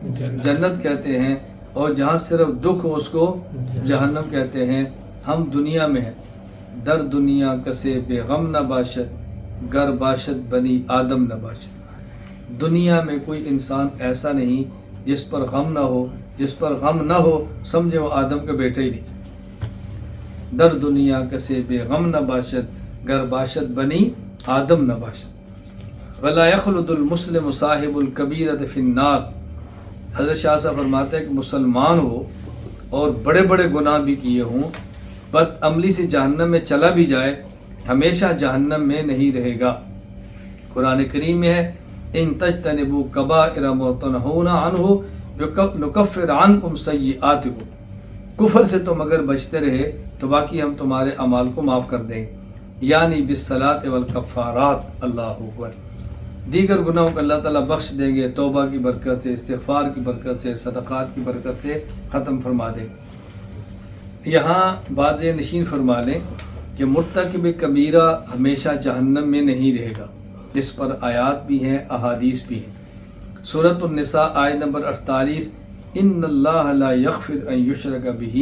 جنت کہتے ہیں، اور جہاں صرف دکھ ہو اس کو جہنم کہتے ہیں۔ ہم دنیا میں ہیں، در دنیا کسے بے غم نہ باشد، گر باشد بنی آدم نہ باشد۔ دنیا میں کوئی انسان ایسا نہیں جس پر غم نہ ہو، جس پر غم نہ ہو سمجھے وہ آدم کا بیٹا ہی نہیں۔ در دنیا کسے بے غم نہ باشد، گر باشد بنی آدم نہ باشد۔ ولا یخلد المسلم صاحب الکبیرۃ فی النار۔ حضرت شاہ صاحب فرماتے ہیں کہ مسلمان ہو اور بڑے بڑے گناہ بھی کیے ہوں، بد عملی سے جہنم میں چلا بھی جائے، ہمیشہ جہنم میں نہیں رہے گا۔ قرآن کریم میں ہے ان تجتنبوا کبائر ما تنہون عنہ نکفر عنکم سیئاتکم۔ کفر سے تم اگر بچتے رہے تو باقی ہم تمہارے اعمال کو معاف کر دیں گے، یعنی بالصلاۃ والکفارات۔ اللہ اکبر۔ دیگر گناہوں کو اللہ تعالیٰ بخش دیں گے، توبہ کی برکت سے، استغفار کی برکت سے، صدقات کی برکت سے ختم فرما دیں گے۔ یہاں بات یہ نشین فرما لیں کہ مرتکب کبیرہ ہمیشہ جہنم میں نہیں رہے گا۔ اس پر آیات بھی ہیں، احادیث بھی ہیں۔ سورۃ النساء آیت نمبر 48، ان اللہ لا یغفر ان یشرک بہ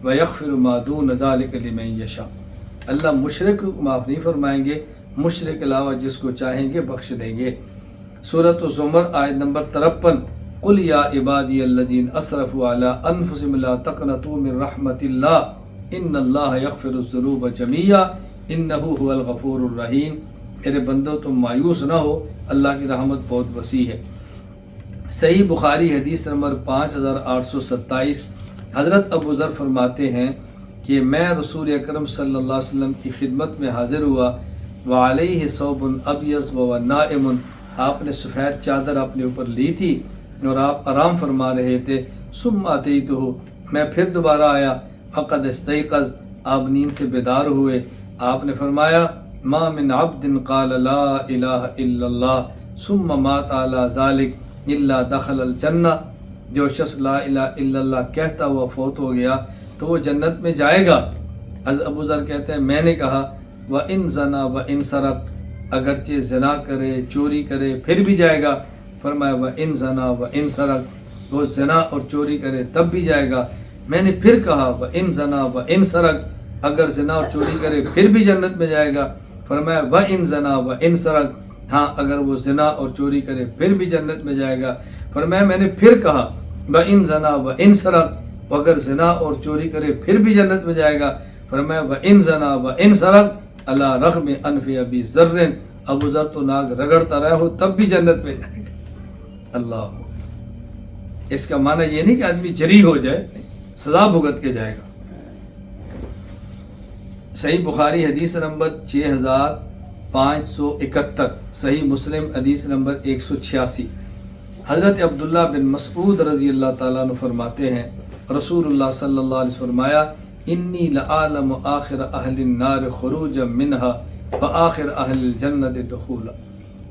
ویغفر ما دون ذلک لمن یشاء۔ اللہ مشرک کو معاف نہیں فرمائیں گے، مشرک کے علاوہ جس کو چاہیں گے بخش دیں گے۔ سورۃ الزمر آیت نمبر 53، قل یا عبادی الذین اسرفوا علی انفسهم لا تقنطوا من رحمت اللہ ان اللہ یغفر الذنوب جميعا انہ هو الغفور الرحیم۔ میرے بندو تم مایوس نہ ہو، اللہ کی رحمت بہت وسیع ہے۔ صحیح بخاری حدیث نمبر 5827، حضرت ابو ذر فرماتے ہیں کہ میں رسول اکرم صلی اللہ علیہ وسلم کی خدمت میں حاضر ہوا، وعلیہ ثوب ابیض وهو نائم۔ آپ نے سفید چادر اپنے اوپر لی تھی اور آپ آرام فرما رہے تھے۔ ثم اتیتہ، میں پھر دوبارہ آیا، فقد استيقظ، آپ نیند سے بیدار ہوئے۔ آپ نے فرمایا ما من عبد قال لا الہ الا اللہ ثم مات علی ذلک الا دخل الجنہ۔ جو شخص لا الہ الا اللہ کہتا ہوا فوت ہو گیا تو وہ جنت میں جائے گا۔ حضرت ابو ذر کہتے ہیں میں نے کہا وَإِن زَنَا وَإِن سَرَقَ، اگرچہ زنا کرے چوری کرے پھر بھی جائے گا۔ فرمایا وَإِن زَنَا وَإِن سَرَقَ، وہ زنا اور چوری کرے تب بھی جائے گا۔ میں نے پھر کہا وَإِن زَنَا وَإِن سَرَقَ، اگر زنا اور چوری کرے پھر بھی جنت میں جائے گا۔ فرمایا وَإِن زَنَا وَإِن سَرَقَ، ہاں اگر وہ زنا اور چوری کرے پھر بھی جنت میں جائے گا۔ فرمایا میں نے پھر کہا وَإِن زَنَا وَإِن سَرَقَ، اگر زنا اور چوری کرے پھر بھی جنت میں جائے گا۔ فرمایا وَإِن زَنَا وَإِن سَرَقَ علی رغم انف ابی ذر، ابو ذر تو ناک رگڑتا رہا ہو تب بھی جنت میں جائے گا۔ اللہ، اس کا معنی یہ نہیں کہ آدمی جری ہو جائے، سزا بھگت کے جائے گا۔ صحیح بخاری حدیث نمبر 6571، صحیح مسلم حدیث نمبر 186، حضرت عبداللہ بن مسعود رضی اللہ تعالیٰ عنہ فرماتے ہیں رسول اللہ صلی اللہ علیہ وسلم فرمایا انی لعالم آخر اہل النار خروجا منہا وآخر اہل الجنت دخولا۔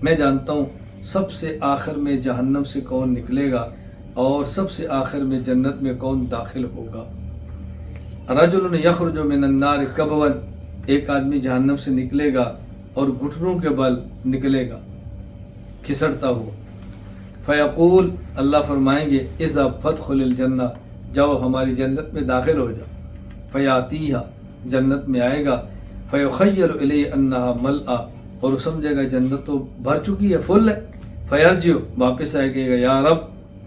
میں جانتا ہوں سب سے آخر میں جہنم سے کون نکلے گا اور سب سے آخر میں جنت میں کون داخل ہوگا۔ رجل یخرج من النار کبوا، ایک آدمی جہنم سے نکلے گا اور گھٹنوں کے بل نکلے گا کھسڑتا ہوا۔ فیقول، اللہ فرمائیں گے اذهب فادخل الجنہ، جاؤ ہماری جنت میں داخل ہو جاؤ۔ فیاتیہا، جنت میں آئے گا۔ فیخیر الیہ انہا ملآ، اور سمجھے گا جنت تو بھر چکی ہے، فل ہے۔ فیرجع، واپس آئے گا یا رب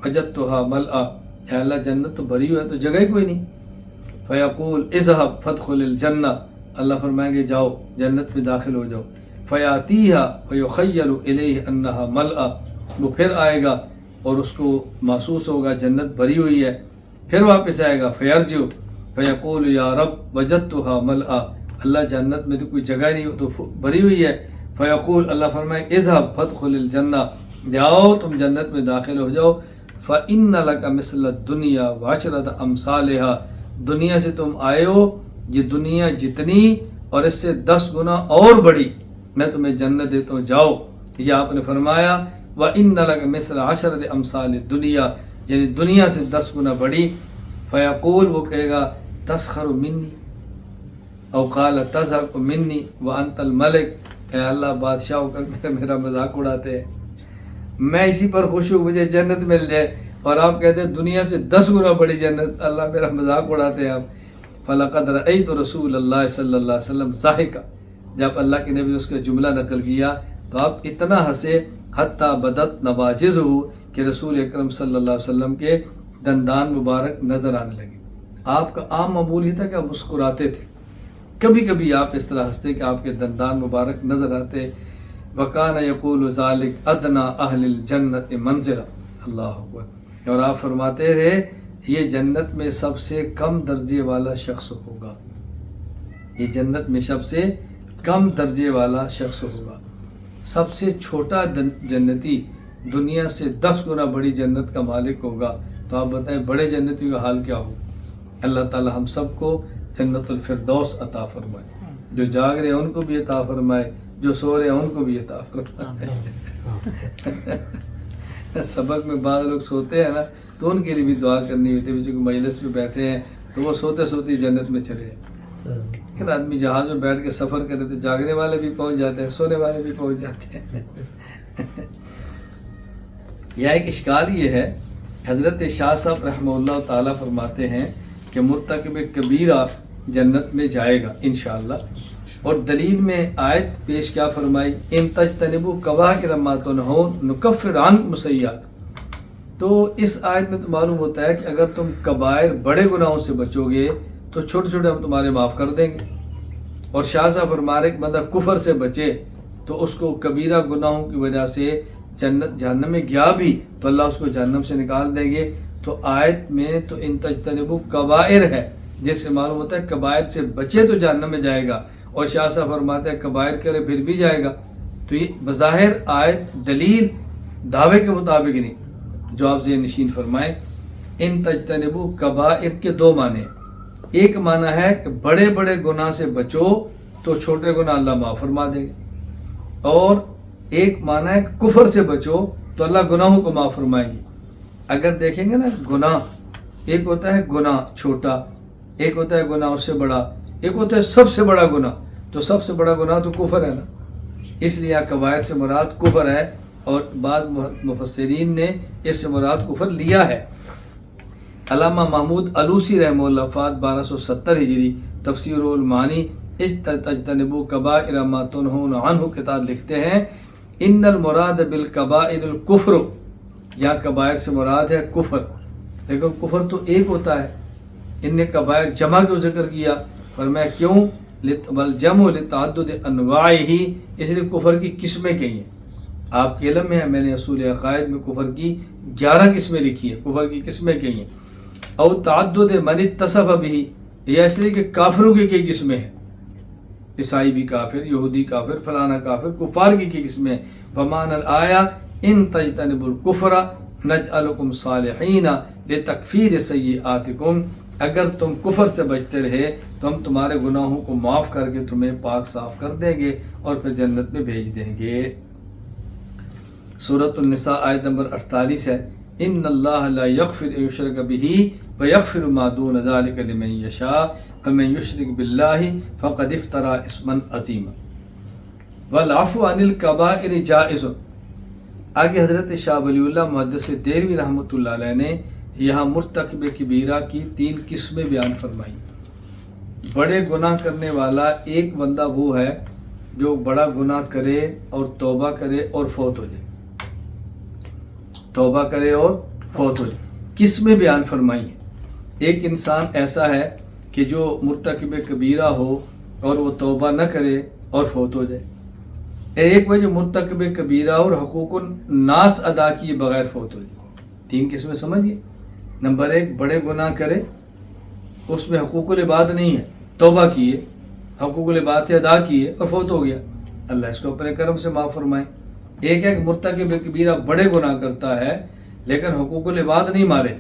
وجدتہا ملآ، اے اللہ جنت تو بھری ہوئی ہے تو جگہ ہی کوئی نہیں۔ فیقول اذهب فادخل الجنہ، اللہ فرمائیں گے جاؤ جنت میں داخل ہو جاؤ۔ فیاتیہا فیخیر الیہ انہا ملآ، وہ پھر آئے گا اور اس کو محسوس ہوگا جنت بھری ہوئی ہے۔ پھر واپس آئے گا، فیرجع فیقول یا رب وجدتہا ملآ، اللہ جنت میں تو کوئی جگہ نہیں تو بھری ہوئی ہے۔ فیقول، اللہ فرمائے اذهب فادخل الجنہ، جاؤ تم جنت میں داخل ہو جاؤ۔ فإن لك مثل الدنیا وعشرة أمثالها، دنیا سے تم آئے ہو، یہ دنیا جتنی اور اس سے 10 گنا اور بڑی میں تمہیں جنت دیتا ہوں، جاؤ۔ یہ آپ نے فرمایا وَإِنَّ لَكَ مِثْلَ عَشْرَةِ أَمْثَالِ الدُّنْيَا، یعنی دنیا سے 10 گنا بڑی. فیقول، وہ کہے گا تسخر منی او قال تضحك منی وانت الملک، اے اللہ بادشاہ ہو کر میرا مذاق اڑاتے ہیں، میں اسی پر خوش ہوں مجھے جنت مل جائے، اور آپ کہتے ہیں دنیا سے 10 گنا بڑی جنت، اللہ میرا مذاق اڑاتے ہیں آپ. فلقد رأیت رسول اللہ صلی اللہ علیہ وسلم ضاحکا، جب اللہ کے نبی نے اس کا جملہ نقل کیا تو آپ اتنا ہنسے حتیٰ بدت نواجذہ، کہ رسول اکرم صلی اللہ علیہ وسلم کے دندان مبارک نظر آنے لگے. آپ کا عام معمول یہ تھا کہ آپ مسکراتے تھے، کبھی کبھی آپ اس طرح ہنستے کہ آپ کے دندان مبارک نظر آتے. وَكَانَ يَقُولُ ذَلِكَ أَدْنَى أَهْلِ الْجَنَّةِ مَنزِلًا، اللہ اکبر، اور آپ فرماتے تھے یہ جنت میں سب سے کم درجے والا شخص ہوگا، یہ جنت میں سب سے کم درجے والا شخص ہوگا. سب سے چھوٹا جنتی دنیا سے 10 گنا بڑی جنت کا مالک ہوگا. تو آپ بتائیں بڑے جنتیوں کا حال کیا ہوگا. اللہ تعالی ہم سب کو جنت الفردوس عطا فرمائے، جو جاگ رہے ہیں ان کو بھی عطا فرمائے، جو سو رہے ہیں ان کو بھی عطا فرمائے. سبق میں بعض لوگ سوتے ہیں نا تو ان کے لیے بھی دعا کرنی ہوتی ہے، جو مجلس میں بیٹھے ہیں تو وہ سوتے سوتے جنت میں چلے ہیں. لیکن آدمی جہاز میں بیٹھ کے سفر کرے تو جاگنے والے بھی پہنچ جاتے ہیں، سونے والے بھی پہنچ جاتے ہیں. یہ ایک اشکال یہ ہے، حضرت شاہ صاحب رحمہ اللہ تعالیٰ فرماتے ہیں کہ مرتکب کبیرہ جنت میں جائے گا انشاءاللہ. اور دلیل میں آیت پیش کیا فرمائی، ان تجتنبوا کبائر ما تنہون نکفر عنکم سیئات. تو اس آیت میں تو معلوم ہوتا ہے کہ اگر تم کبائر بڑے گناہوں سے بچو گے تو چھوٹے چھوٹے ہم تمہارے معاف کر دیں گے. اور شاہ صاحب فرما رہے کہ بندہ کفر سے بچے تو اس کو کبیرہ گناہوں کی وجہ سے جہنم میں گیا بھی تو اللہ اس کو جہنم سے نکال دیں گے. تو آیت میں تو ان تجتنبوا کبائر ہے، جس سے معلوم ہوتا ہے کبائر سے بچے تو جہنم میں جائے گا، اور شاہ صاحب فرماتے ہیں کبائر کرے پھر بھی جائے گا. تو یہ بظاہر آیت دلیل دعوے کے مطابق نہیں. جو آپ ذہن نشین فرمائیں، ان تجتنبوا کبائر کے 2 معنی. ایک معنی ہے کہ بڑے بڑے گناہ سے بچو تو چھوٹے گناہ اللہ معاف فرما دے گا، اور ایک معنی ہے کہ کفر سے بچو تو اللہ گناہوں کو معاف فرمائیں گے. اگر دیکھیں گے نا گناہ، ایک ہوتا ہے گناہ چھوٹا، ایک ہوتا ہے گناہ اس سے بڑا، ایک ہوتا ہے سب سے بڑا گناہ. تو سب سے بڑا گناہ تو کفر ہے نا، اس لیے کبائر سے مراد کفر ہے، اور بعض مفسرین نے اس سے مراد کفر لیا ہے. علامہ محمود علوسی رحمہ اللہ وفات 1270 ہجری، تفسیر المعانی تجتنبوا کبائر ما تنہون عنہ کتاب لکھتے ہیں ان المراد بالکبائر الکفر، یا کبائر سے مراد ہے کفر. لیکن کفر تو ایک ہوتا ہے، ان نے کبائر جمع کیوں ذکر کیا؟ فرمایا کیوں؟ والجمع لتعدد انواعہ، اس لیے کفر کی قسمیں کئی ہیں. آپ کے علم میں ہے، میں نے اصول عقائد میں کفر کی 11 قسمیں لکھی ہیں، کفر کی قسمیں کئی ہیں. او تعدد من اتصف بہ، یہ اس لیے کہ کافروں کی کئی قسمیں ہیں، عیسائی بھی کافر، یہودی کافر، فلانا کافر، کفار کی کئی قسمیں. فمان الآیہ ان تجتنبوا الکفر نجعلکم صالحین لتکفیر سیئاتکم، اگر تم کفر سے بچتے رہے تو ہم تمہارے گناہوں کو معاف کر کے تمہیں پاک صاف کر دیں گے اور پھر جنت میں بھیج دیں گے. سورۃ النساء آیت نمبر 48 ہے، ان اللہ لا یغفر ان یشرک بہ ویغفر ما دون ذلک لمن یشاء ومن یشرک باللہ فقد افترى اسما عظیما والعفو عن الکبائر جائز. آگے حضرت شاہ ولی اللہ محدث دہلوی رحمۃ اللہ علیہ نے یہاں مرتکب کبیرہ کی 3 قسمیں بیان فرمائی. بڑے گناہ کرنے والا ایک بندہ وہ ہے جو بڑا گناہ کرے اور توبہ کرے اور فوت ہو جائے، توبہ کرے اور فوت ہو جائے. قسمیں بیان فرمائی ہیں. ایک انسان ایسا ہے کہ جو مرتکب کبیرہ ہو اور وہ توبہ نہ کرے اور فوت ہو جائے. ایک وہ جو مرتکب کبیرہ اور حقوق الناس ادا کیے بغیر فوت ہو جائے. 3 قسمیں سمجھیے. نمبر 1 بڑے گناہ کرے، اس میں حقوق العباد نہیں ہے، توبہ کیے، حقوق العباد ادا کیے اور فوت ہو گیا، اللہ اس کو اپنے کرم سے معاف فرمائے. ایک ایک مرتکب کبیرہ بڑے گناہ کرتا ہے لیکن حقوق العباد نہیں مارے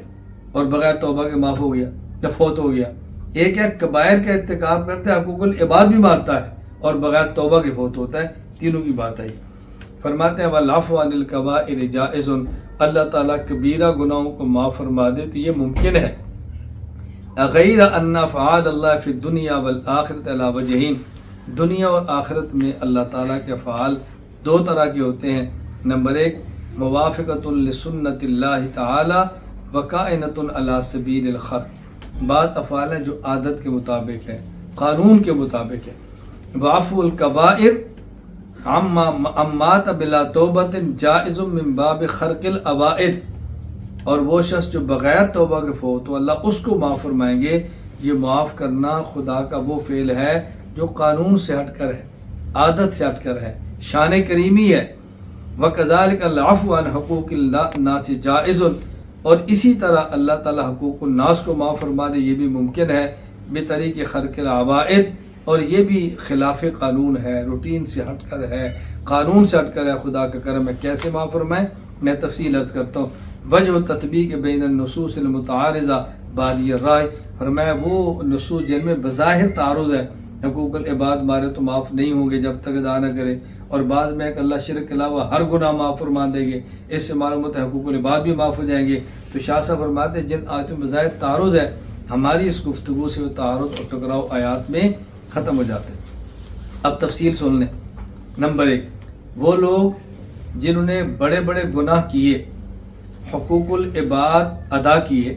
اور بغیر توبہ کے معاف ہو گیا یا فوت ہو گیا. ایک ایک کبائر کا ارتکاب کرتا ہے، حقوق العباد بھی مارتا ہے اور بغیر توبہ کے فوت ہوتا ہے. تینوں کی بات آئی. فرماتے ہیں والعفو عن الکبائر جائز، اللہ تعالیٰ کبیرہ گناہوں کو معاف فرما دے تو یہ ممکن ہے. غیر ان افعال اللہ فی الدنیا والآخرۃ علی وجہین، دنیا اور آخرت میں اللہ تعالیٰ کے افعال دو طرح کے ہوتے ہیں. نمبر ایک موافقۃ لسنت اللہ تعالی وکائنۃ علی سبیل الخرق، بعض افعال ہیں جو عادت کے مطابق ہے، قانون کے مطابق ہے. وعفو الکبائر عمات بلا توبۃ جائز من باب خرق العوائد، اور وہ شخص جو بغیر توبہ کے فوت ہو اللہ اس کو معاف فرمائیں گے. یہ معاف کرنا خدا کا وہ فعل ہے جو قانون سے ہٹ کر ہے، عادت سے ہٹ کر ہے، شان کریمی ہے. وَكَذَلِكَ الْعَفْوُ عَنْ حُقُوقِ النَّاسِ جَائِزٌ، اور اسی طرح اللہ تعالیٰ حقوق الناس کو معاف فرما دے، یہ بھی ممکن ہے بطریق خرق العوائد، اور یہ بھی خلاف قانون ہے، روٹین سے ہٹ کر ہے، قانون سے ہٹ کر ہے. خدا کا کرم ہے، کیسے معاف فرمائیں؟ میں تفصیل عرض کرتا ہوں. وجہ تطبیق بین النصوص المتعارضہ بادی الرائے، فرمایا وہ نصوص جن میں بظاہر تعارض ہے، حقوق العباد مارے تو معاف نہیں ہوں گے جب تک ادا نہ کرے، اور بعض میں کہ اللہ شرک کے علاوہ ہر گناہ معاف فرما دیں گے، اس سے معلوم ہوتا ہے حقوق العباد بھی معاف ہو جائیں گے. تو شاہ صاحب فرماتے ہیں جن آیتوں میں بظاہر تعارض ہے، ہماری اس گفتگو سے وہ تعارض اور ٹکراؤ آیات میں ختم ہو جاتے ہیں. اب تفصیل سن لیں. نمبر ایک، وہ لوگ جنہوں نے بڑے بڑے گناہ کیے، حقوق العباد ادا کیے،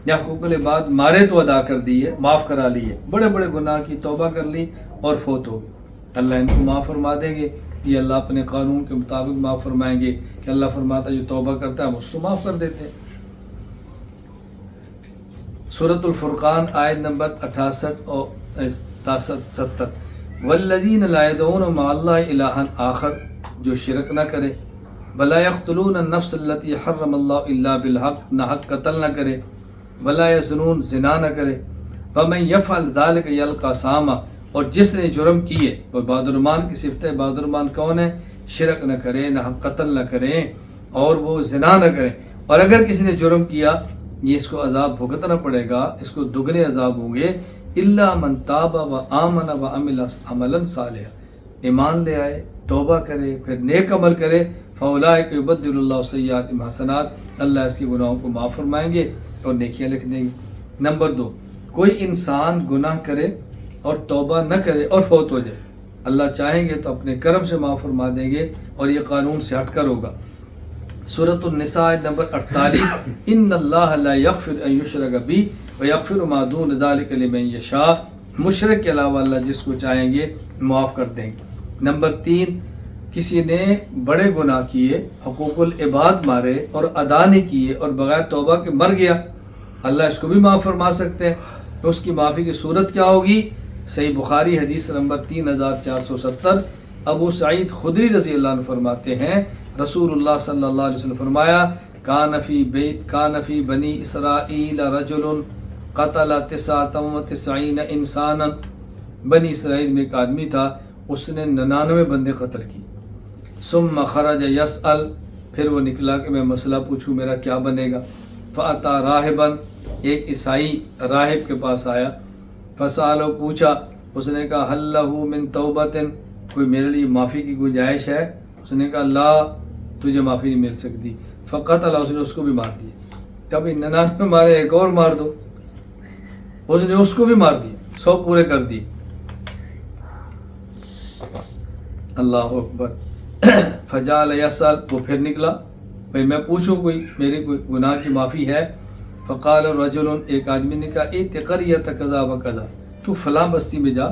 یا حقوق العباد مارے تو ادا کر دیے، معاف کرا لیے، بڑے بڑے گناہ کی توبہ کر لی اور فوت ہو گئے، اللہ ان کو معاف فرما دیں گے. یہ اللہ اپنے قانون کے مطابق معاف فرمائیں گے کہ اللہ فرماتا ہے جو توبہ کرتا ہے ہم اس کو معاف کر دیتے ہیں. سورۃ الفرقان آیت نمبر 68 اور 70. والذین لا يدعون مع اللہ الہا آخر، جو شرک نہ کرے، ولا یقتلون النفس التي حرم اللہ الا بالحق، نہ حق قتل نہ کرے، ولا یزنون، زنا نہ کرے، ومن یفعل ذلک یلقى ساما، اور جس نے جرم کیے، اور عباد الرحمن کی صفت ہے. عباد الرحمن کون ہے؟ شرک نہ کرے، نہ حق قتل نہ کریں، اور وہ زنا نہ کریں. اور اگر کسی نے جرم کیا، یہ اس کو عذاب بھگتنا پڑے گا، اس کو دگنے عذاب ہوں گے. الا من تاب و آمن و عمل عملا صالحا، ایمان لے آئے، توبہ کرے، پھر نیک عمل کرے. فاولئک یبدل اللہ سیئاتہم حسنات، اللہ اس کے گناہوں کو معاف فرمائیں گے اور نیکیاں لکھ دیں گے. نمبر دو، کوئی انسان گناہ کرے اور توبہ نہ کرے اور فوت ہو جائے، اللہ چاہیں گے تو اپنے کرم سے معاف فرما دیں گے، اور یہ قانون سے ہٹ کر ہوگا. سورۃ النساء نمبر 48. ان اللہ لا یغفر ان یشرک بہ ویغفر ما دون ذلک لمن یشاء، مشرک کے علاوہ اللہ جس کو چاہیں گے معاف کر دیں گے. نمبر 3، کسی نے بڑے گناہ کیے، حقوق العباد مارے اور ادا نہیں کیے، اور بغیر توبہ کے مر گیا، اللہ اس کو بھی معاف فرما سکتے ہیں. تو اس کی معافی کی صورت کیا ہوگی؟ صحیح بخاری حدیث نمبر 3470. ابو سعید خدری رضی اللہ عنہ فرماتے ہیں رسول اللہ صلی اللہ علیہ وسلم فرمایا کان فی بنی اسرائیل رجل قتل 99 انسانا، بنی اسرائیل میں ایک آدمی تھا، اس نے 99 بندے قتل کی. ثم خرج یسأل، پھر وہ نکلا کہ میں مسئلہ پوچھوں میرا کیا بنے گا. فاتا راہبا، ایک عیسائی راہب کے پاس آیا. فسالو، پوچھا، اس نے کہا حل لہ من توبۃ، کوئی میرے لیے معافی کی گنجائش ہے؟ اس نے کہا لا، تجھے معافی نہیں مل سکتی. فقتل، اس نے اس کو بھی مار دیا. کبھی 99 مارے، ایک اور مار دو. اس نے اس کو بھی مار دیا، 100 پورے کر دیے. اللہ اکبر. فجعل یسأل، وہ پھر نکلا، بھئی میں پوچھوں کوئی میری کوئی گناہ کی معافی ہے. فقال رجل، ایک آدمی نے کہا ایت قریۃ کذا و کذا، تو فلاں بستی میں جا،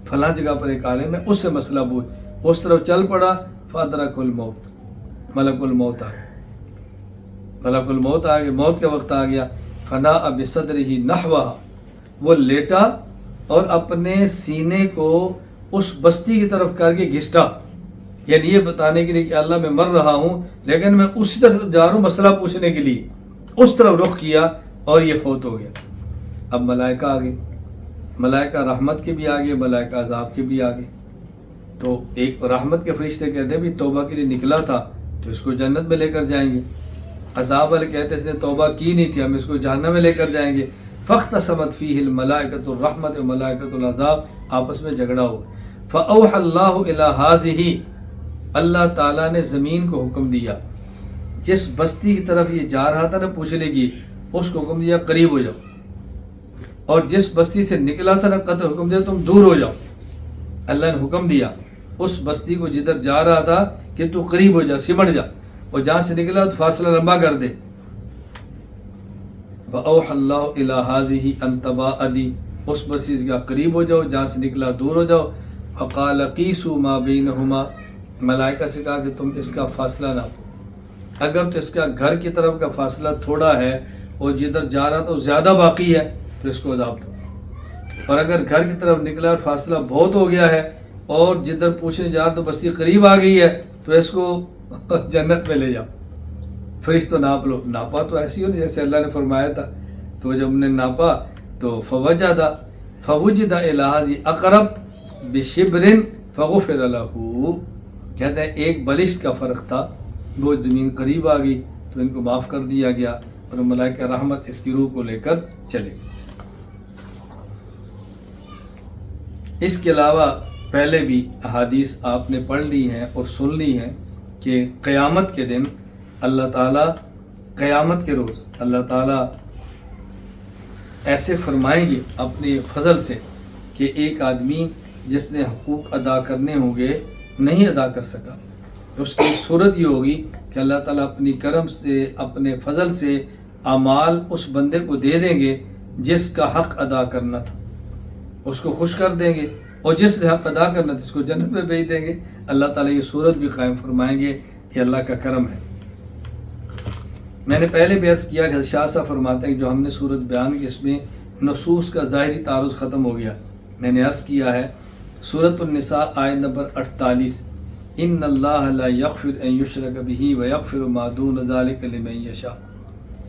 فلاں جگہ پر ایک عالم ہے، اس سے مسئلہ پوچھ. اس طرف چل پڑا. فادرک الموت، ملک الموت آ گیا، ملک الموت آ گیا، موت کا وقت آ گیا. فناء بصدرہ نحوہ، وہ لیٹا اور اپنے سینے کو اس بستی کی طرف کر کے گھسٹا، یعنی یہ بتانے کے لیے کہ اللہ میں مر رہا ہوں لیکن میں اسی طرف جا رہا ہوں مسئلہ پوچھنے کے لیے. اس طرف رخ کیا اور یہ فوت ہو گیا. اب ملائکہ آ گئے، ملائکہ رحمت کے بھی آگے، ملائکہ عذاب کے بھی آگے. تو ایک رحمت کے فرشتے کہتے ہیں بھی توبہ کے لیے نکلا تھا تو اس کو جنت میں لے کر جائیں گے. عذاب والے کہتے ہیں اس نے توبہ کی نہیں تھی، ہم اس کو جہنم میں لے کر جائیں گے. فاختصمت فیہ الملائکۃ الرحمت و ملائکۃ العذاب، آپس میں جھگڑا ہو. فاوحى اللہ الی ھذہ، اللہ تعالیٰ نے زمین کو حکم دیا، جس بستی کی طرف یہ جا رہا تھا نا پوچھنے کی، اس کو حکم دیا قریب ہو جاؤ، اور جس بستی سے نکلا تھا نا قطع حکم دیا تم دور ہو جاؤ۔ اللہ نے حکم دیا اس بستی کو جدھر جا رہا تھا کہ تو قریب ہو جا، سمٹ جا، اور جہاں سے نکلا تو فاصلہ لمبا کر دے۔ فَأَوْحَى اللَّهُ إِلَىٰ هَٰذِهِ أَن تَبَاعَدِي، اس بستی کا قریب ہو جاؤ، جہاں سے نکلا دور ہو جاؤ۔ فَقَالَ قِيسُوا مَا بَيْنَهُمَا، ملائکہ سے کہا کہ تم اس کا فاصلہ ناپو، اگر تو اس کا گھر کی طرف کا فاصلہ تھوڑا ہے اور جدھر جا رہا تو زیادہ باقی ہے تو اس کو عذاب دو، اور اگر گھر کی طرف نکلا اور فاصلہ بہت ہو گیا ہے اور جدھر پوچھنے جا رہا تو بستی قریب آ گئی ہے تو اس کو جنت میں لے جاؤ۔ فرشتوں ناپ لو، ناپا تو ایسی ہو جیسے اللہ نے فرمایا تھا، تو جب ہم نے ناپا تو فوجد الہٰذی اقرب بشبر فغفر لہ، کہتے ہیں ایک بلشت کا فرق تھا، وہ زمین قریب آ گئی تو ان کو معاف کر دیا گیا، اور ملائکہ رحمت اس کی روح کو لے کر چلے۔ اس کے علاوہ پہلے بھی احادیث آپ نے پڑھ لی ہیں اور سن لی ہیں کہ قیامت کے دن اللہ تعالیٰ، قیامت کے روز اللہ تعالیٰ ایسے فرمائیں گے اپنے فضل سے کہ ایک آدمی جس نے حقوق ادا کرنے ہوں گے نہیں ادا کر سکا، اس کی صورت یہ ہوگی کہ اللہ تعالیٰ اپنی کرم سے، اپنے فضل سے اعمال اس بندے کو دے دیں گے جس کا حق ادا کرنا تھا، اس کو خوش کر دیں گے، اور جس نے حق ادا کرنا تھا اس کو جنت میں بھیج دیں گے۔ اللہ تعالیٰ یہ صورت بھی قائم فرمائیں گے، یہ اللہ کا کرم ہے۔ میں نے پہلے بھی عرض کیا کہ شاہ صاحب فرماتے ہیں کہ جو ہم نے صورت بیان کی اس میں نصوص کا ظاہری تعارض ختم ہو گیا۔ میں نے عرض کیا ہے سورۃ النساء آیت نمبر 48، ان اللہ لا یغفر ان یشرک بہ ویغفر ما دون ذلک لمن یشاء،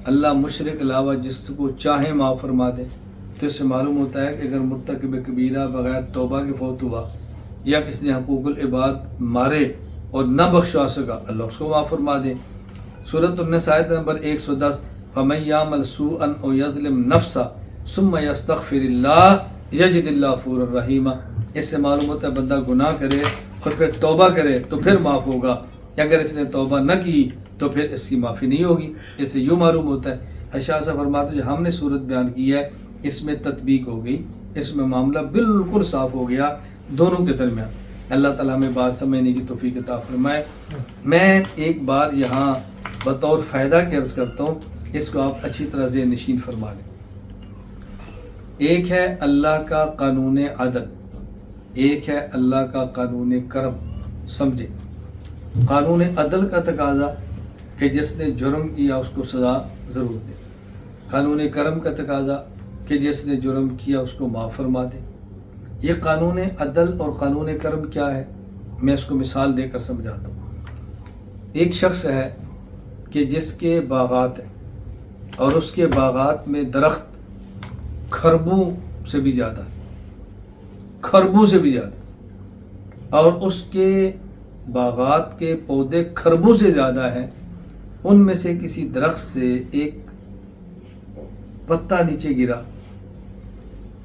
اللہ مشرک علاوہ جس کو چاہے معاف فرما دے۔ تو اس سے معلوم ہوتا ہے کہ اگر مرتکب کبیرہ بغیر توبہ کے فوت ہوا یا کسی نے حقوق العباد مارے اور نہ بخشوا سکا، اللہ اس کو معاف فرما دے۔ سورۃ النساء آیت نمبر 110، فَمَن يَعْمَلْ سُوءًا أَوْ يَظْلِمْ نَفْسَهُ ثُمَّ يَسْتَغْفِرِ اللَّهَ يَجِدِ اللَّهَ غَفُورًا رَحِيمًا۔ اس سے معلوم ہوتا ہے بندہ گناہ کرے اور پھر توبہ کرے تو پھر معاف ہوگا، اگر اس نے توبہ نہ کی تو پھر اس کی معافی نہیں ہوگی۔ اس سے یوں معلوم ہوتا ہے، شاہ صاحب فرماتے ہیں جو ہم نے صورت بیان کی ہے اس میں تطبیق ہو گئی، اس میں معاملہ بالکل صاف ہو گیا دونوں کے درمیان۔ اللہ تعالیٰ ہمیں بات سمجھنے کی توفیق عطا فرمائے۔ میں ایک بار یہاں بطور فائدہ کے عرض کرتا ہوں، اس کو آپ اچھی طرح ذہن نشین فرما لیں۔ ایک ہے اللہ کا قانون عدل، ایک ہے اللہ کا قانون کرم۔ سمجھے، قانون عدل کا تقاضا کہ جس نے جرم کیا اس کو سزا ضرور دے، قانون کرم کا تقاضا کہ جس نے جرم کیا اس کو معاف فرما دے۔ یہ قانون عدل اور قانون کرم کیا ہے، میں اس کو مثال دے کر سمجھاتا ہوں۔ ایک شخص ہے کہ جس کے باغات ہیں اور اس کے باغات میں درخت خربوں سے بھی زیادہ ہے، خربوں سے بھی زیادہ، اور اس کے باغات کے پودے خربوں سے زیادہ ہیں۔ ان میں سے کسی درخت سے ایک پتا نیچے گرا،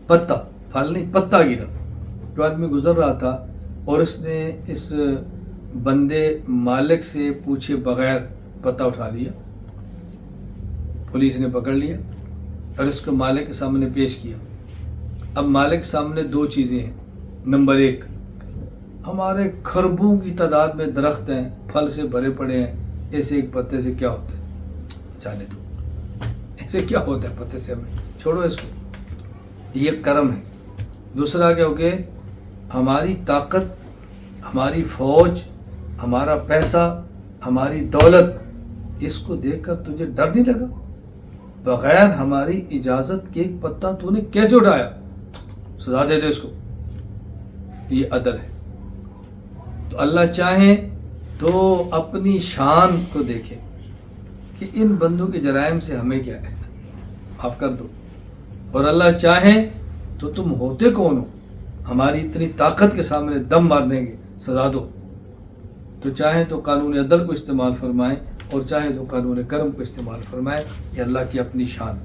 پتا، پھل نہیں، پتا گرا۔ جو آدمی گزر رہا تھا اور اس نے اس بندے مالک سے پوچھے بغیر پتا اٹھا لیا، پولیس نے پکڑ لیا اور اس کو مالک کے سامنے پیش کیا۔ اب مالک کے سامنے دو چیزیں ہیں، نمبر ایک، ہمارے خربوں کی تعداد میں درخت ہیں، پھل سے بھرے پڑے ہیں، ایسے ایک پتے سے کیا ہوتا ہے، جانے دو، ایسے کیا ہوتا ہے پتے سے، ہمیں چھوڑو اس کو، یہ کرم ہے۔ دوسرا کیا ہو کہ ہماری طاقت، ہماری فوج، ہمارا پیسہ، ہماری دولت، اس کو دیکھ کر تجھے ڈر نہیں لگا؟ بغیر ہماری اجازت کے ایک پتا تو نے کیسے اٹھایا؟ سزا دے دو اس کو۔ یہ عدل ہے۔ تو اللہ چاہے تو اپنی شان کو دیکھے کہ ان بندوں کے جرائم سے ہمیں کیا ہے، معاف کر دو، اور اللہ چاہے تو تم ہوتے کون ہو ہماری اتنی طاقت کے سامنے دم مارنے کے، سزا دو۔ تو چاہے تو قانون عدل کو استعمال فرمائیں اور چاہے تو قانون کرم کو استعمال فرمائیں، یہ اللہ کی اپنی شان۔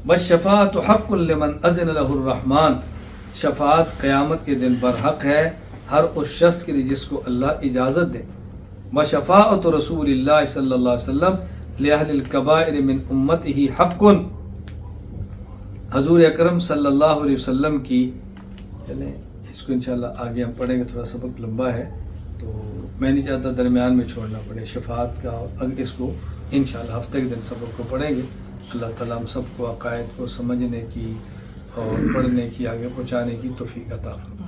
وَالشَّفَاعَةُ حَقٌّ لِمَنْ أَذِنَ لَهُ الرَّحْمَنُ، شفاعت قیامت کے دن برحق ہے ہر اس شخص کے لیے جس کو اللہ اجازت دے. وشفاعت رسول اللہ صلی اللہ علیہ وسلم لأہل الکبائر من امتہ حق. حضور اکرم صلی اللہ علیہ وسلم کی، چلیں اس کو انشاءاللہ آگے ہم پڑھیں گے، تھوڑا سبق لمبا ہے تو میں نہیں چاہتا درمیان میں چھوڑنا پڑے شفاعت کا. اور اس کو انشاءاللہ ہفتے کے دن سبق کو پڑھیں گے. اللہ تعالیٰ ہم سب کو عقائد کو سمجھنے کی اور پڑھنے کی، آگے پہنچانے کی توفیق عطا فرمائے.